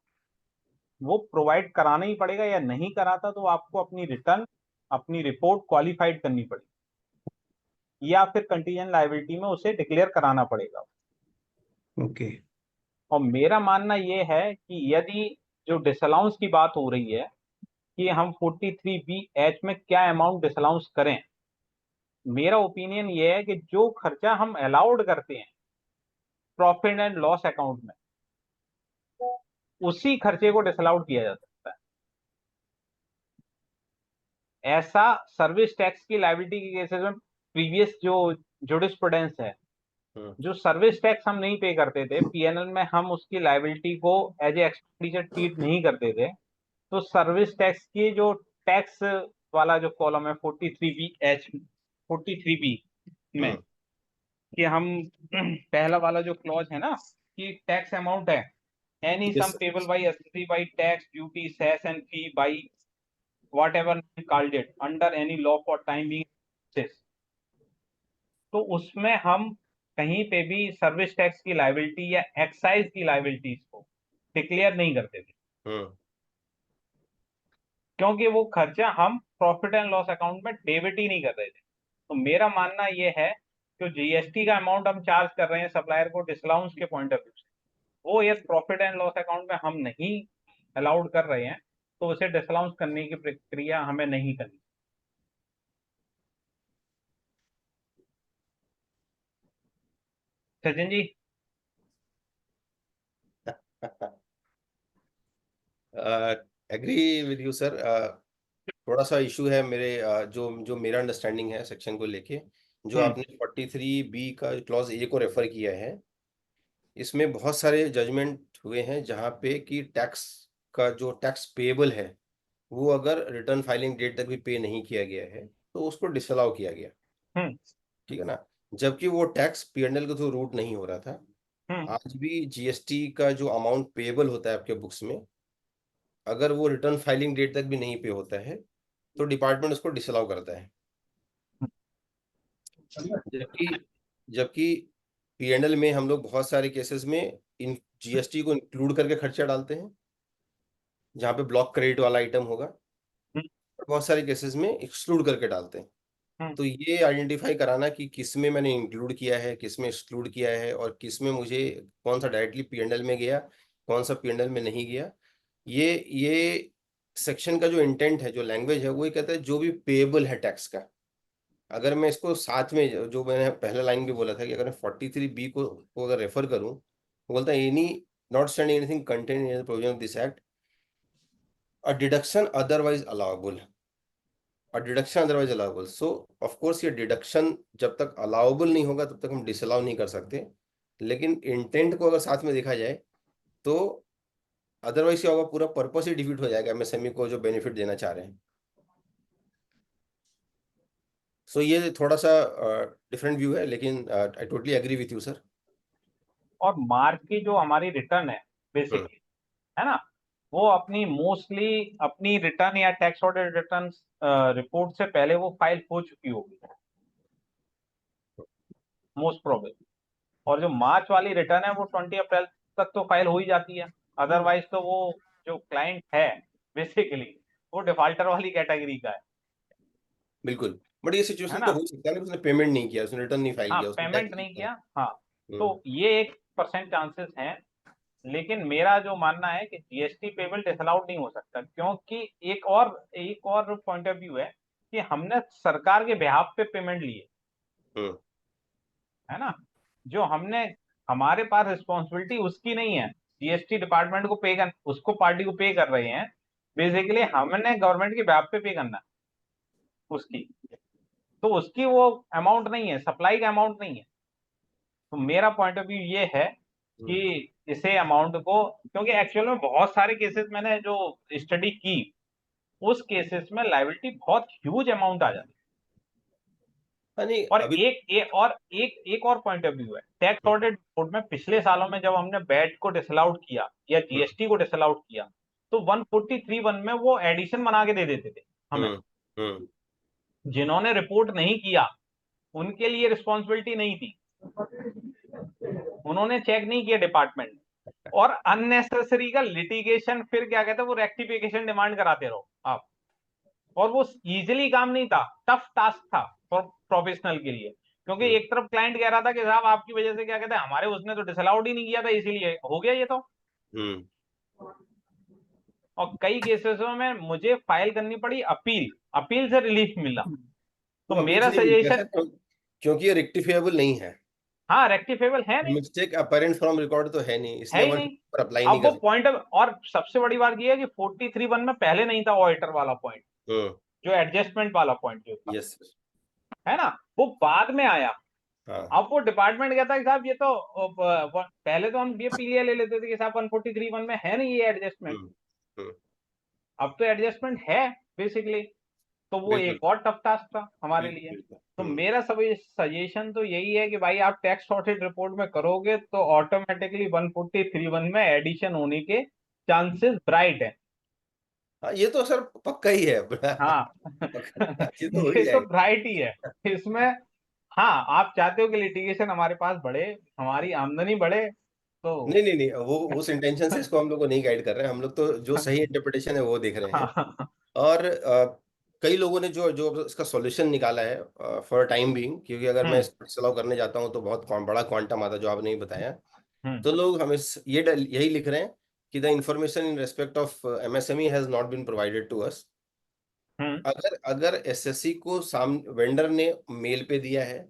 वो प्रोवाइड कराना ही पड़ेगा। या नहीं कराता तो आपको अपनी रिटर्न, अपनी रिपोर्ट क्वालिफाइड करनी पड़ेगी, या फिर कंटीजेंट लायबिलिटी में उसे डिक्लेयर कराना पड़ेगा। ओके। और मेरा मानना ये है कि यदि जो डिसअलाउंस की बात हो रही है कि हम 43B(H) में क्या अमाउंट डिसअलाउंस करें, मेरा ओपिनियन ये है कि जो खर्चा हम अलाउड करते हैं प्रॉफिट एंड लॉस अकाउंट में, उसी खर्चे को डिसअलाउड किया जा सकता है। ऐसा सर्विस टैक्स की लायबिलिटी के केसेस में प्रीवियस जो जुडिस्प्रूडेंस है, जो सर्विस टैक्स हम नहीं पे करते थे पीएनएल में, हम उसकी लायबिलिटी को एज ए एक्सपेंडिचर ट्रीट नहीं करते थे, तो सर्विस टैक्स की जो टैक्स वाला जो कॉलम है 43B में, कि हम पहला वाला जो क्लॉज है ना, कि टैक्स अमाउंट है any yes sum payable by SSC by tax duty cess and fee by whatever called it under any law for time being, तो उसमें हम कहीं पे भी सर्विस टैक्स की लायबिलिटी या एक्साइज की लायबिलिटीज को डिक्लेयर नहीं करते थे, क्योंकि वो खर्चा हम प्रॉफिट एंड लॉस अकाउंट में डेबिट ही नहीं कर रहे थे। तो मेरा मानना ये है कि जीएसटी का अमाउंट हम चार्ज कर रहे हैं सप्लायर को डिसअलाउंस के पॉइंट ऑफ व्यू से, वो यदि प्रॉफिट एंड लॉस अकाउंट में हम नहीं अलाउड कर रहे हैं, तो उसे डिसअलाउंस करने की प्रक्रिया हमें नहीं करनी। Sachin ji. Agree with you sir. थोड़ा सा इशू है मेरे जो मेरा अंडरस्टैंडिंग है सेक्शन को लेके, जो आपने 43B का क्लॉज ए को रेफर किया है, इसमें बहुत सारे जजमेंट हुए हैं जहाँ पे कि टैक्स का जो टैक्स पेएबल है वो अगर रिटर्न फाइलिंग डेट तक भी पे नहीं किया गया है तो उसको डिसअलाउ किया गया। ठीक है ना, जबकि वो टैक्स P&L के थ्रू रूट नहीं हो रहा था। आज भी GST का जो अमाउंट पेएबल होता है आपके बुक्स में, अगर वो रिटर्न फाइलिंग डेट तक भी नहीं पे होता है तो डिपार्टमेंट उसको डिसअलाउ करता है। जबकि जबकि P&L में हम लोग बहुत सारे केसेस में इन GST को इंक्लूड करके खर्चा डालते हैं, जहाँ पे ब्लॉक क्रेडिट वाला आइटम होगा, और बहुत सारे केसेस में एक्सक्लूड करके डालते हैं। तो ये आइडेंटिफाई कराना कि किस में मैंने इंक्लूड किया है, किस में एक्सक्लूड किया है, और किस में मुझे कौन सा डायरेक्टली P&L में गया, कौन सा P&L में नहीं गया, ये सेक्शन का जो इंटेंट है, जो लैंग्वेज है, वो ये कहता है जो भी पेएबल है टैक्स का। अगर मैं इसको साथ में जो मैंने पहला लाइन भी बोला था कि अगर मैं 43B को अगर रेफर करूं, तो बोलता है any notwithstanding anything contain in the provision of this act, a deduction otherwise allowable, और deduction otherwise allowable. So of course ये डिडक्शन जब तक अलाउएबल नहीं होगा तब तक हम डिसअलाउ नहीं कर सकते, लेकिन इंटेंट को अगर साथ में देखा जाए तो अदरवाइज क्या होगा, पूरा पर्पस ही डिफीट हो जाएगा MSME को जो बेनिफिट देना चाह रहे हैं। सो ये थोड़ा सा डिफरेंट व्यू है, लेकिन I totally agree with you sir. और मार्च की जो हमारी रिटर्न है बेसिकली, है ना, वो अपनी मोस्टली अपनी रिटर्न या टैक्स ऑडिट रिटर्न रिपोर्ट से पहले वो फाइल हो चुकी होगी मोस्ट प्रोबेबल। और जो मार्च वाली रिटर्न है वो 20 अप्रैल तक तो फाइल हो ही जाती है, अदरवाइज तो वो जो क्लाइंट है बेसिकली वो डिफॉल्टर वाली कैटेगरी का है बिल्कुल, बट ये है सिचुएशन ना। तो हो सकता है ना, उसने पेमेंट नहीं किया, उसने रिटर्न नहीं फाइल हाँ, किया, उसने पेमेंट टैक्स नहीं किया। किया, हाँ, तो ये 1% चांसेस हैं। लेकिन मेरा जो मानना है कि GST पेबल डिसअलाउड नहीं हो सकता, क्योंकि एक और पॉइंट ऑफ व्यू है कि हमने सरकार के बिहाफ पे पेमेंट ली है ना, जो हमने हमारे पास रिस्पॉन्सिबिलिटी उसकी नहीं है, GST डिपार्टमेंट को पे कर, उसको पार्टी को पे कर रहे हैं, बेसिकली हमने गवर्नमेंट के बिहाफ पे करना है उसकी, तो उसकी वो अमाउंट नहीं है, सप्लाई का अमाउंट नहीं है। तो मेरा पॉइंट ऑफ व्यू ये है कि इसे अमाउंट को, क्योंकि एक्चुअल में बहुत सारे केसेस मैंने जो स्टडी की, उस केसेस में लायबिलिटी बहुत ह्यूज अमाउंट आ जाती है। नहीं और अभी एक और पॉइंट ऑफ व्यू है, टैक्स ऑडिट रिपोर्ट में पिछले सालों में जब हमने बैट को डिसअलाउड किया या GST को डिसअलाउड किया, तो 143(1) में वो एडिशन बना के दे देते थे हमें। जिन्होंने रिपोर्ट नहीं किया उनके लिए रिस्पॉन्सिबिलिटी नहीं थी, उन्होंने चेक नहीं किया डिपार्टमेंट, और अननेसेसरी का लिटिगेशन, फिर क्या कहते हैं वो रेक्टिफिकेशन डिमांड कराते रहो आप। और वो इजीली काम नहीं था, टफ टास्क था फॉर प्रोफेशनल के लिए, क्योंकि एक तरफ क्लाइंट कह रहा था कि साहब आपकी वजह से क्या कहते हैं हमारे उसने तो डिसअलाउड ही नहीं किया था, इसीलिए हो गया ये तो। और कई केसेसों में मुझे फाइल करनी पड़ी अपील से रिलीफ मिला। तो वो मेरा नहीं मिलता सजेशन, है, क्योंकि ये रेक्टिफिएबल नहीं है, हाँ, रेक्टिफेबल है नहीं, मिस्टेक अपरेंट फ्रॉम रिकॉर्ड तो है नहीं, है इसलिए ही वन नहीं। पर अप्लाई नहीं अब कर वो पॉइंट, और सबसे बड़ी बात ये है कि 43(1) में पहले नहीं था ऑडिटर वाला पॉइंट, सकते। जो एडजस्टमेंट वाला पॉइंट जो था, यस है ना, वो बाद में आया। हाँ अब वो डिपार्टमेंट कहता है कि साहब ये तो पहले तो हम ये पीलिया ले लेते थे कि साहब 143(1) में है नहीं ये एडजस्टमेंट, हम्म, अब तो एडजस्टमेंट है बेसिकली। तो वो बिल्कुल एक और टफ टास्क था हमारे बिल्कुल लिए। बिल्कुल तो मेरा सजेशन तो यही है कि भाई आप टैक्स ऑडिट रिपोर्ट में करोगे तो ऑटोमेटिकली 143(1) में एडिशन होने के चांसेस ब्राइट है। हाँ ये तो सर पक्का ही है हाँ ये तो हो ही ये तो जाएगा। ब्राइट ही है इसमें। हाँ, आप चाहते हो कि लिटिगेशन हमारे पास बढ़े, हमारी आमदनी बढ़े, तो नहीं नहीं नहीं, वो उस इंटेंशन से इसको हम लोग को नहीं गाइड कर रहे हैं, हम लोग तो जो सही इंटरप्रिटेशन है वो देख रहे हैं। हाँ, और कई लोगों ने जो जो इसका सॉल्यूशन निकाला है फॉर टाइम बीइंग, क्योंकि अगर मैं इसको डिसअलाउ करने जाता हूँ तो बहुत बड़ा क्वांटम आता है जो आपने नहीं बताया, तो लोग हमें यही लिख रहे हैं कि the information in respect of MSME has not been provided to us. अगर SSC को वेंडर ने मेल पे दिया है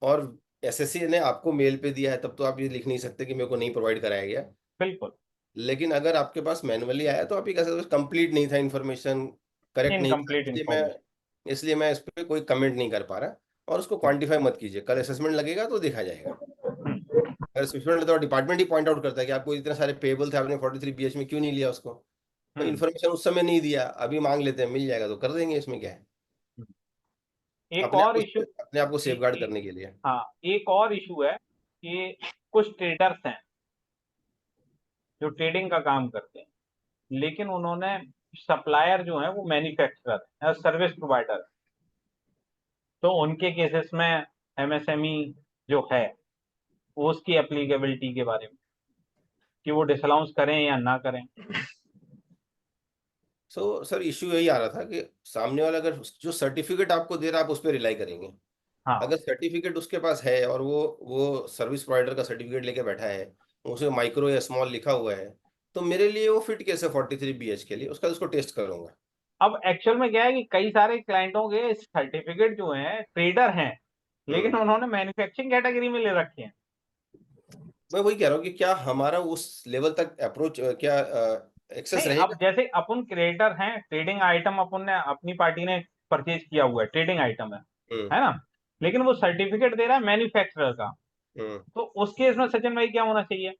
और SSC ने आपको मेल पे दिया है, तब तो आप ये लिख नहीं सकते कि मेरे को नहीं प्रोवाइड कराया गया। बिल्कुल। लेकिन अगर आपके पास मैनुअली आया तो आप ये कह सकते हो कंप्लीट नहीं था, इन्फॉर्मेशन करेक्ट नहीं था, इनकम्प्लीट इन्फॉर्मेशन। इसलिए मैं इस पे कोई कमेंट नहीं कर पा रहा। और उसको क्वांटिफाई मत कीजिए, कल असेसमेंट लगेगा तो देखा जाएगा। अगर असेसमेंट तो डिपार्टमेंट ही पॉइंट आउट करता है कि आपको इतने सारे पेबल थे, आपने 43 BH में क्यों नहीं लिया उसको, तो इन्फॉर्मेशन उस समय नहीं दिया, अभी मांग लेते हैं, मिल जाएगा तो कर देंगे, इसमें क्या है। एक और इशू, अपने आप को सेफगार्ड करने के लिए। हाँ एक और इशू है कि कुछ ट्रेडर्स हैं जो ट्रेडिंग का काम करते हैं, लेकिन उन्होंने सप्लायर जो है वो मैन्युफैक्चरर है, सर्विस प्रोवाइडर। तो उनके केसेस में एमएसएमई जो है वो उसकी एप्लीकेबिलिटी के बारे में कि वो डिसअलाउंस करें या ना करें। सर इश्यू यही आ रहा था कि सामने वाला अगर जो सर्टिफिकेट आपको दे रहा है आप उस पर रिलाई करेंगे। हाँ, अगर सर्टिफिकेट उसके पास है और वो सर्विस प्रोवाइडर का सर्टिफिकेट लेके बैठा है, उसमें माइक्रो या स्मॉल लिखा हुआ है, तो मेरे लिए वो फिट कैसे 43 BH के लिए, उसको टेस्ट करूंगा। अब एक्चुअल में क्या है कि कई सारे क्लाइंटों के सर्टिफिकेट जो हैं ट्रेडर हैं, लेकिन उन्होंने मैन्युफैक्चरिंग कैटेगरी में ले रखे हैं। मैं वही कह रहा हूँ कि क्या हमारा उस लेवल तक अप्रोच क्या एक्सेस नहीं, अब रहेगा। जैसे अपन क्रिएटर हैं, ट्रेडिंग आइटम अपन ने अपनी पार्टी ने परचेज किया हुआ है, ट्रेडिंग आइटम हम्म है ना, लेकिन वो सर्टिफिकेट दे रहा है मैन्युफैक्चरर का। हम्म तो उस केस में सचिन भाई क्या होना चाहिए?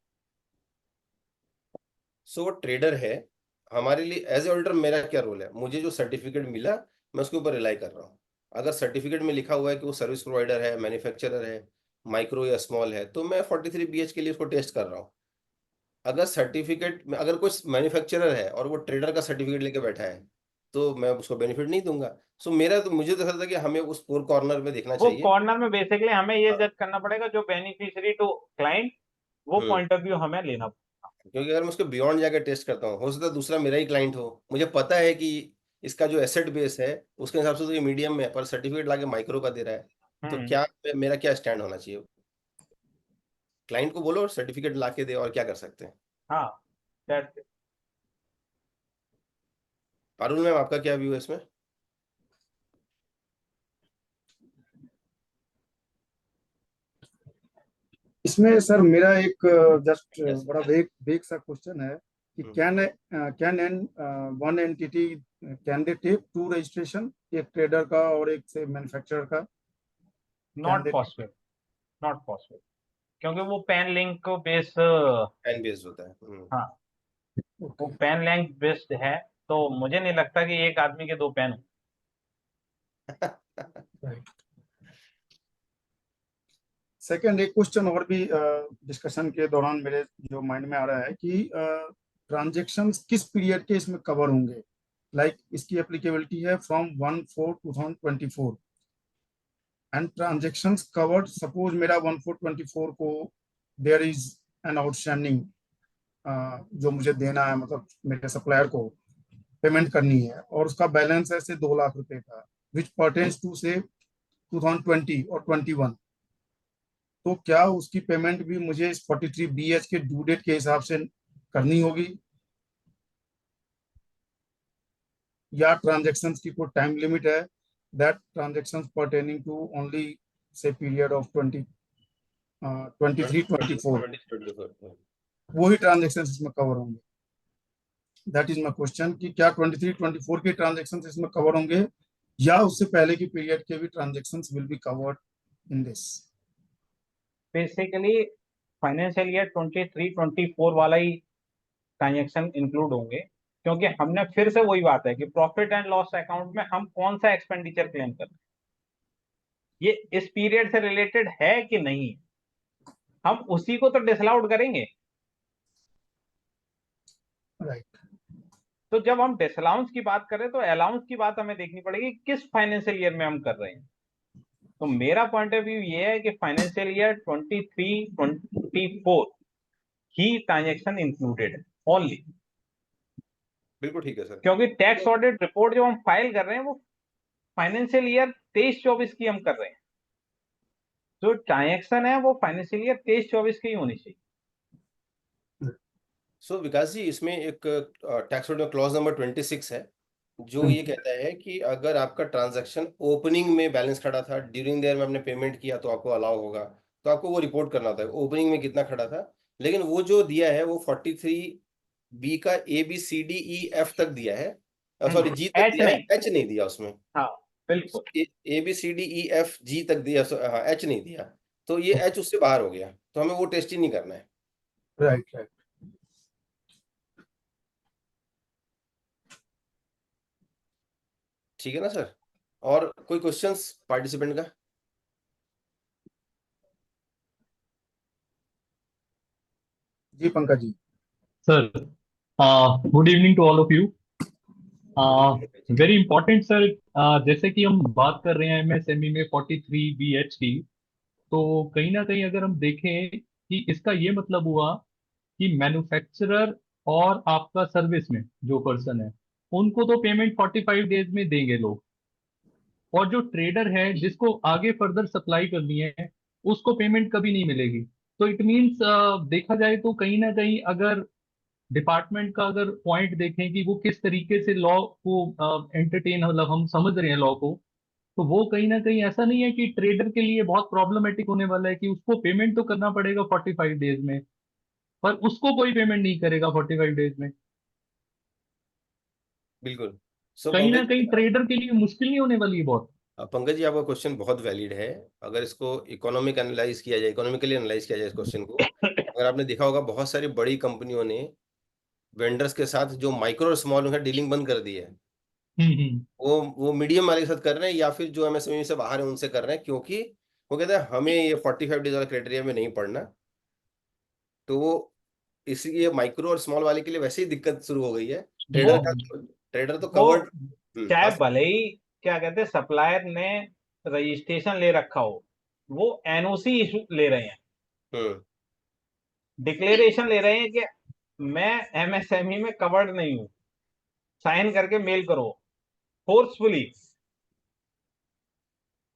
सो वो ट्रेडर है, हमारे लिए एज ए ऑडिटर मेरा क्या रोल है, मुझे जो सर्टिफिकेट मिला मैं उसके ऊपर रिलाई कर रहा हूँ। अगर सर्टिफिकेट में लिखा हुआ है कि वो सर्विस प्रोवाइडर है, मैन्युफैक्चरर है, माइक्रो या स्मॉल है, तो मैं 43 BH के लिए उसको टेस्ट कर रहा हूँ। अगर सर्टिफिकेट में अगर कोई मैन्युफैक्चरर है और वो ट्रेडर का सर्टिफिकेट लेके बैठा है, तो मैं उसको बेनिफिट नहीं दूंगा। सो मुझे तो ऐसा लगता है कि हमें उस फोर कॉर्नर में देखना वो चाहिए। कॉर्नर में बेसिकली हमें ये हाँ, जज करना पड़ेगा जो बेनिफिशियरी टू क्लाइंट, वो हम्म पॉइंट ऑफ व्यू हमें लेना पड़ेगा। क्योंकि अगर मैं उसके बियॉन्ड जाके टेस्ट करता हूँ, हो सकता है दूसरा मेरा ही क्लाइंट हो, मुझे पता है कि इसका जो एसेट बेस है उसके हिसाब से तो ये मीडियम में है, पर सर्टिफिकेट लाके माइक्रो का दे रहा है, तो हम्म। क्या मेरा क्या स्टैंड होना चाहिए। क्लाइंट को बोलो सर्टिफिकेट लाके दे, और क्या कर सकते हैं। हाँ, that's it। पारुल मैम आपका क्या व्यू है इसमें। इसमें सर मेरा एक जस्ट Yes, बड़ा yes. वेग सा क्वेश्चन है कि can an one entity can they take two registration, एक ट्रेडर का और एक से मैन्युफैक्चरर का, can not they? Possible, not possible, क्योंकि वो PAN link base, PAN based होता है। हाँ वो पैन लिंक बेस्ड है, तो मुझे नहीं लगता कि एक आदमी के दो पैन हो। सेकंड एक क्वेश्चन और भी डिस्कशन के दौरान मेरे जो माइंड में आ रहा है कि ट्रांजैक्शंस किस पीरियड के इसमें कवर होंगे। लाइक इसकी एप्लीकेबिलिटी है from 1/4/2024 and transactions covered, suppose मेरा 1/4/24 को देयर इज एन आउटस्टैंडिंग जो मुझे देना है, मतलब मेरे सप्लायर को पेमेंट करनी है और उसका बैलेंस है से 2 लाख रुपए का, विच पर्टेन्स टू से 2020 और 21। तो क्या उसकी पेमेंट भी मुझे इस 43 BH के ड्यू डेट के हिसाब से करनी होगी, या ट्रांजैक्शंस की कोई टाइम लिमिट है that transactions pertaining to only से पीरियड ऑफ 23-24 वही ट्रांजैक्शंस इसमें कवर होंगे? दैट इज माय क्वेश्चन कि क्या 23-24 के ट्रांजैक्शंस इसमें कवर होंगे या उससे पहले की पीरियड के भी transactions will be covered in this. Basically financial year 23-24 वाला ही ट्रांजेक्शन इंक्लूड होंगे, क्योंकि हमने फिर से वही बात है कि प्रॉफिट एंड लॉस अकाउंट में हम कौन सा एक्सपेंडिचर क्लेम कर रहे हैं, ये इस पीरियड से रिलेटेड है कि नहीं, हम उसी को तो डिसअलाउड करेंगे। राइट। तो जब हम डिसअलाउंस की बात करें तो अलाउंस की बात हमें देखनी पड़ेगी किस फाइनेंशियल ईयर में हम कर रहे हैं। तो मेरा पॉइंट ऑफ व्यू ये है कि फाइनेंशियल ईयर 23-24 ही ट्रांजेक्शन इंक्लूडेड है ओनली, बिल्कुल ठीक है सर। क्योंकि टैक्स ऑडिट रिपोर्ट जो हम फाइल कर रहे हैं वो फाइनेंशियल ईयर 23-24 की हम कर रहे हैं। जो ट्रांजेक्शन है वो फाइनेंशियल ईयर 23-24 की ही होनी चाहिए। सो विकास जी, इसमें एक टैक्स में क्लॉज नंबर 26 है जो ये कहता है कि अगर आपका ट्रांजैक्शन ओपनिंग में बैलेंस खड़ा था, ड्यूरिंग देयर में आपने पेमेंट किया तो आपको अलाउ होगा, तो आपको वो रिपोर्ट करना होता है ओपनिंग में कितना खड़ा था। लेकिन वो जो दिया है वो 43 बी का ABCDEF तक दिया है, सॉरी G तक H दिया है, नहीं। H नहीं दिया उसमें। हाँ बिल्कुल। ABCDEF G तक दिया, हाँ H नहीं दिया, तो ये H उससे बाहर हो गया, तो हमें वो टेस्ट ही नहीं करना है। Right right. ठीक है ना सर? और कोई क्वेश्चंस पार्टिसिपेंट का? जी पंकज जी। Sir, good evening to all of you. Very important sir, जैसे कि हम बात कर रहे हैं MSME में 43BH की, तो कहीं ना कहीं अगर हम देखें कि इसका ये मतलब हुआ कि मैन्युफैक्चरर और आपका सर्विस में जो पर्सन है उनको तो पेमेंट 45 डेज में देंगे लोग, और जो ट्रेडर है जिसको आगे फर्दर सप्लाई करनी है उसको पेमेंट कभी नहीं मिलेगी। तो इट मीन्स देखा जाए तो कहीं ना कहीं अगर डिपार्टमेंट का अगर पॉइंट देखें कि वो किस तरीके से लॉ को एंटरटेन, मतलब हम समझ रहे हैं लॉ को, तो वो कहीं ना कहीं ऐसा नहीं है कि ट्रेडर के लिए बहुत प्रॉब्लमेटिक होने वाला है कि उसको पेमेंट तो करना पड़ेगा 45 डेज में, पर उसको कोई पेमेंट नहीं करेगा 45 डेज में। बिल्कुल। सो कहीं ना पंकज, कहीं ट्रेडर के लिए मुश्किल नहीं होने वाली है बहुत? पंकज जी आपका क्वेश्चन बहुत वैलिड है। अगर इसको इकोनॉमिकली एनालाइज किया जाए इस क्वेश्चन को, अगर आपने देखा होगा बहुत सारी बड़ी कंपनियों ने वेंडर्स के साथ जो माइक्रो और स्मॉल उनका डीलिंग बंद कर दी है, हम्म। वो मीडियम वाले के साथ कर रहे हैं, या फिर जो MSME से बाहर है उनसे कर रहे हैं, क्योंकि वो कहते हैं हमें ये 45 डेज वाला क्राइटेरिया में नहीं पड़ना। तो वो इसलिए माइक्रो और स्मॉल वाले के लिए वैसे ही दिक्कत शुरू हो गई है। वो ट्रेडर तो वो कवर्ड। चाहे भले ही क्या कहते हैं सप्लायर ने रजिस्ट्रेशन ले रखा हो, वो NOC इशू ले रहे हैं, डिक्लेरेशन ले रहे हैं कि मैं MSME में कवर्ड नहीं हूं, साइन करके मेल करो फोर्सफुली।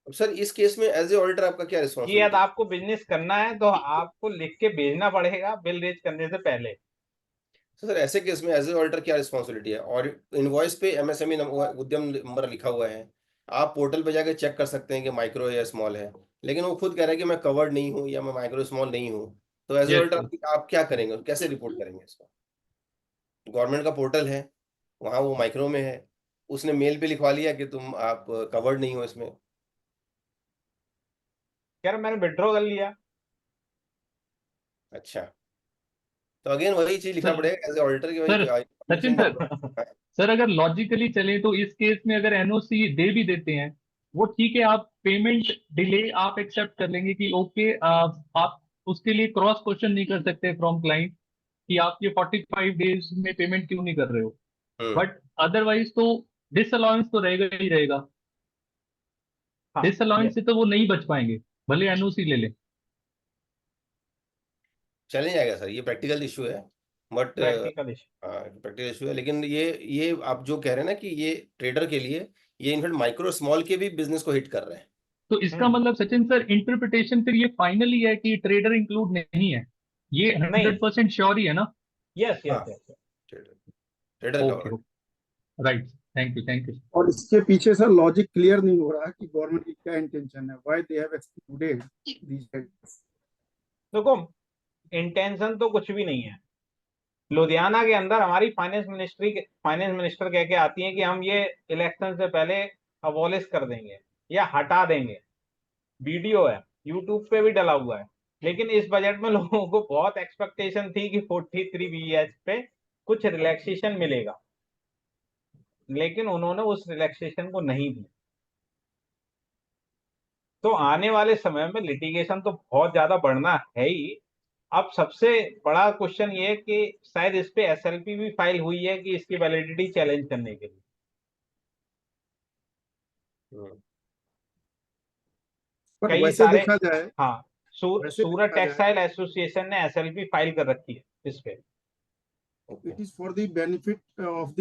सर इस केस में एज ए ऑडिटर आपका क्या कि यदि रिस्पॉन्सिबिलिटी? आपको बिजनेस करना है तो आपको लिख के भेजना पड़ेगा बिल रेज करने से पहले। तो सर ऐसे केस में एज ए ऑडिटर क्या रिस्पॉन्सिबिलिटी है? और इनवॉइस पे MSME उद्यम नंबर लिखा हुआ है, आप पोर्टल पे जाके चेक कर सकते हैं कि माइक्रो है या स्मॉल है, लेकिन वो खुद कह रहा है कि मैं कवर्ड नहीं हूँ या मैं माइक्रो स्मॉल नहीं हूँ। तो as a yes auditor sir. आप क्या करेंगे, कैसे रिपोर्ट करेंगे इसको? गवर्नमेंट का पोर्टल है, वहाँ वो माइक्रो में है, उसने मेल पे लिखवा लिया कि तुम आप कवर्ड नहीं हो इसमें। कह रहा मैंने विड्रॉ कर लिया। अच्छा, तो अगेन वही चीज लिखना सर पड़ेगा एज ए ऑडिटर की सर भाई सचिन सर, सर अगर लॉजिकली चले तो इस केस में अगर NOC दे भी देते हैं, वो ठीक है, आप पेमेंट डिले आप एक्सेप्ट कर लेंगे कि ओके, आप उसके लिए क्रॉस क्वेश्चन नहीं कर सकते फ्रॉम क्लाइंट कि आप ये 45 डेज में पेमेंट क्यों नहीं कर रहे हो, बट अदरवाइज तो डिसअलाउंस तो रहेगा ही रहेगा। हाँ डिसअलाउंस से तो वो नहीं बच पाएंगे भले NOC ले लें। चले जाएगा सर, ये प्रैक्टिकल इशू है, but practical issue. Practical issue है। लेकिन ये आप जो कह रहे हैं ना कि ये ट्रेडर के लिए, ये इनफैक्ट माइक्रो स्मॉल के भी बिजनेस को हिट कर रहे हैं। तो इसका मतलब सचिन सर इंटरप्रिटेशन फिर ये फाइनली है कि ट्रेडर इंक्लूड नहीं है, ये नहीं। 100% श्योर ही है ना? यस हाँ, yes yes. Trader okay covered. Right, thank you thank you. और इसके पीछे सर लॉजिक क्लियर नहीं हो रहा कि गवर्नमेंट की क्या इंटेंशन है, व्हाई दे हैव एक्सक्लूडेड दीस। देखो इंटेंशन तो कुछ भी नहीं है। लुधियाना के अंदर हमारी फाइनेंस मिनिस्टर कह के आती है कि हम ये इलेक्शन से पहले अबॉलिश कर देंगे या हटा देंगे। वीडियो है यूट्यूब पे भी डला हुआ है। लेकिन इस बजट में लोगों को बहुत एक्सपेक्टेशन थी कि 43BH पे कुछ रिलैक्सेशन मिलेगा, लेकिन उन्होंने उस रिलैक्सेशन को नहीं दिया। तो आने वाले समय में लिटिगेशन तो बहुत ज्यादा बढ़ना है ही। अब सबसे बड़ा क्वेश्चन ये है कि शायद इस पे SLP भी फाइल हुई है कि इसकी वैलिडिटी चैलेंज करने के लिए। पर कई वैसे सारे, देखा जाए, हाँ, वैसे सूरत देखा जाए टेक्सटाइल एसोसिएशन ने SLP फाइल कर रखी है इस पे। It is for the benefit of the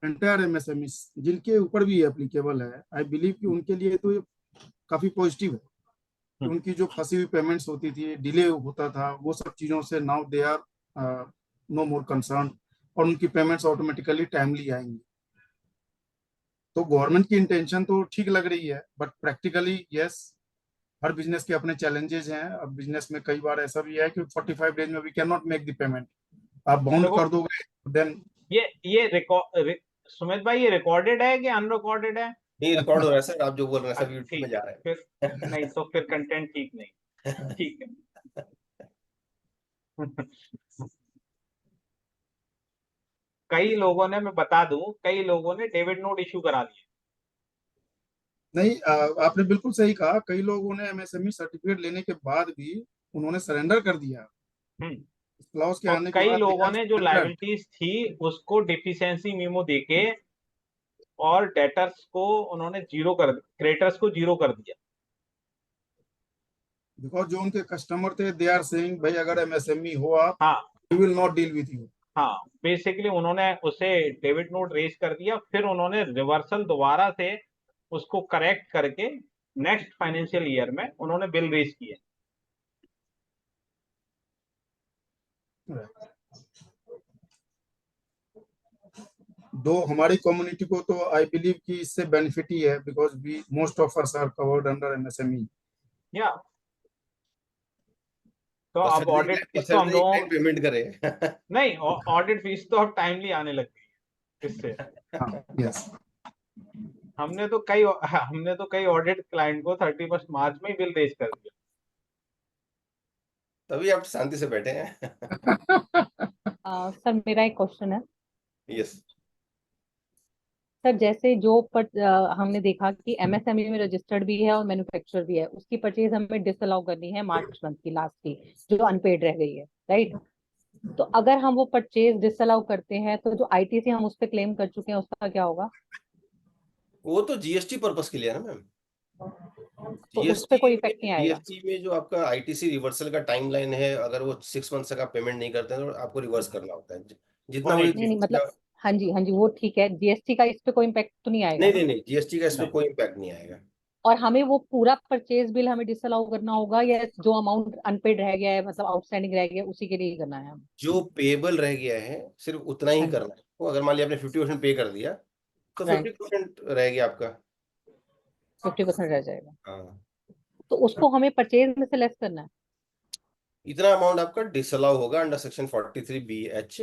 entire MSME, जिनके ऊपर भी एप्लीकेबल है। आई बिलीव कि उनके लिए तो ये काफी पॉजिटिव है कि उनकी जो फंसी हुई पेमेंट्स होती थी, डिले होता था, वो सब चीजों से now they are no more concern, और उनकी पेमेंट्स ऑटोमेटिकली टाइमली आएंगी। तो गवर्नमेंट की इंटेंशन तो ठीक लग रही है, but practically yes, her business के अपने चैलेंजेस हैं। अब बिजनेस में कई बार ऐसा भी है कि 45 डेज में we can not make the payment, आप बाउंड देखो, कर दोगे देन ये सुमित भाई, ये रिकॉर्डेड है कि अनरिकॉर्डेड है? नहीं, रिकॉर्ड हो रहा है सर, आप जो बोल रहे हैं सब यूट्यूब में ठीक जा है, रहा फिर नहीं तो फिर कंटेंट ठीक नहीं। है। ठीक है। कई लोगों ने, मैं बता दूं, कई लोगों ने डेबिट नोट इशू करा दिए। नहीं, आपने बिल्कुल सही कहा, कई लोगों ने एमएसएमई सर्टिफिकेट लेने के बाद भी उन्होंने सरेंडर कर दिया। हम्म इस क्लॉज के और आने के कई बाद they लोगों have ने जो surrendered। लायबिलिटीज थी उसको डिफिशिएंसी मीमो देके और डेटर्स को उन्होंने जीरो कर, क्रेडिटर्स को जीरो कर दिया। बिकॉज जो उनके कस्टमर थे दे आर सेइंग भाई अगर एमएसएमई हो आप, हाँ we will not deal with you. हाँ, बेसिकली उन्होंने उसे डेबिट नोट रेज कर दिया, फिर उन्होंने रिवर्सल दोबारा से उसको करेक्ट करके नेक्स्ट फाइनेंशियल ईयर में उन्होंने बिल रेज किए। दो हमारी कम्युनिटी को तो आई बिलीव कि इससे बेनिफिट ही है, because we most of us are covered under MSME. या तो अब ऑडिट फीस तो हम लोगों, पेमेंट करे। नहीं, ऑडिट फीस तो अब टाइमली आने लग गई है इससे। यस। हमने तो कई ऑडिट क्लाइंट को 31 मार्च में ही बिल रेज कर दिया। तभी आप शांति से बैठे हैं। सर मेरा एक क्वेश्चन है। यस। सर जैसे हमने देखा कि एमएसएमई में रजिस्टर्ड भी है और मैन्युफैक्चरर भी है, उसकी परचेज हमें डिसअलाउ करनी है मार्च मंथ की लास्ट की, जो अनपेड रह गई है, राइट? तो अगर हम वो परचेज डिसअलाउ करते हैं तो जो आईटीसी हम उस पर क्लेम कर चुके हैं उसका क्या होगा? वो तो जीएसटी पर्पस के लिए है ना मैम। तो उस पर कोई इफेक्ट नहीं आएगा? जीएसटी में जो आपका आईटीसी रिवर्सल का टाइमलाइन है, अगर वो 6 मंथ तक आप पेमेंट नहीं करते हैं तो आपको रिवर्स करना होता है जितना Correct. बड़ी नहीं मतलब, हाँ जी वो ठीक है, जीएसटी का इस पे कोई इम्पैक्ट तो नहीं आएगा? नहीं, जीएसटी का इस पे नहीं। कोई इम्पैक्ट नहीं आएगा। और हमें वो पूरा परचेज बिल हमें डिसअलाउ करना होगा, या जो अमाउंट अनपेड रह गया है, मतलब आउटस्टैंडिंग रह गया है, उसी के लिए ही करना है हमें? जो पेबल रह गया है सिर्फ उतना ही हाँ जी। करना है। वो अगर मान लिया आपने 50% पे कर दिया तो राइट, 50% रह गया आपका। 50% रह जाएगा, हाँ, तो उसको हमें परचेज में से लेस करना है? इतना अमाउंट आपका डिसअलाउ होगा अंडर सेक्शन 43B(H).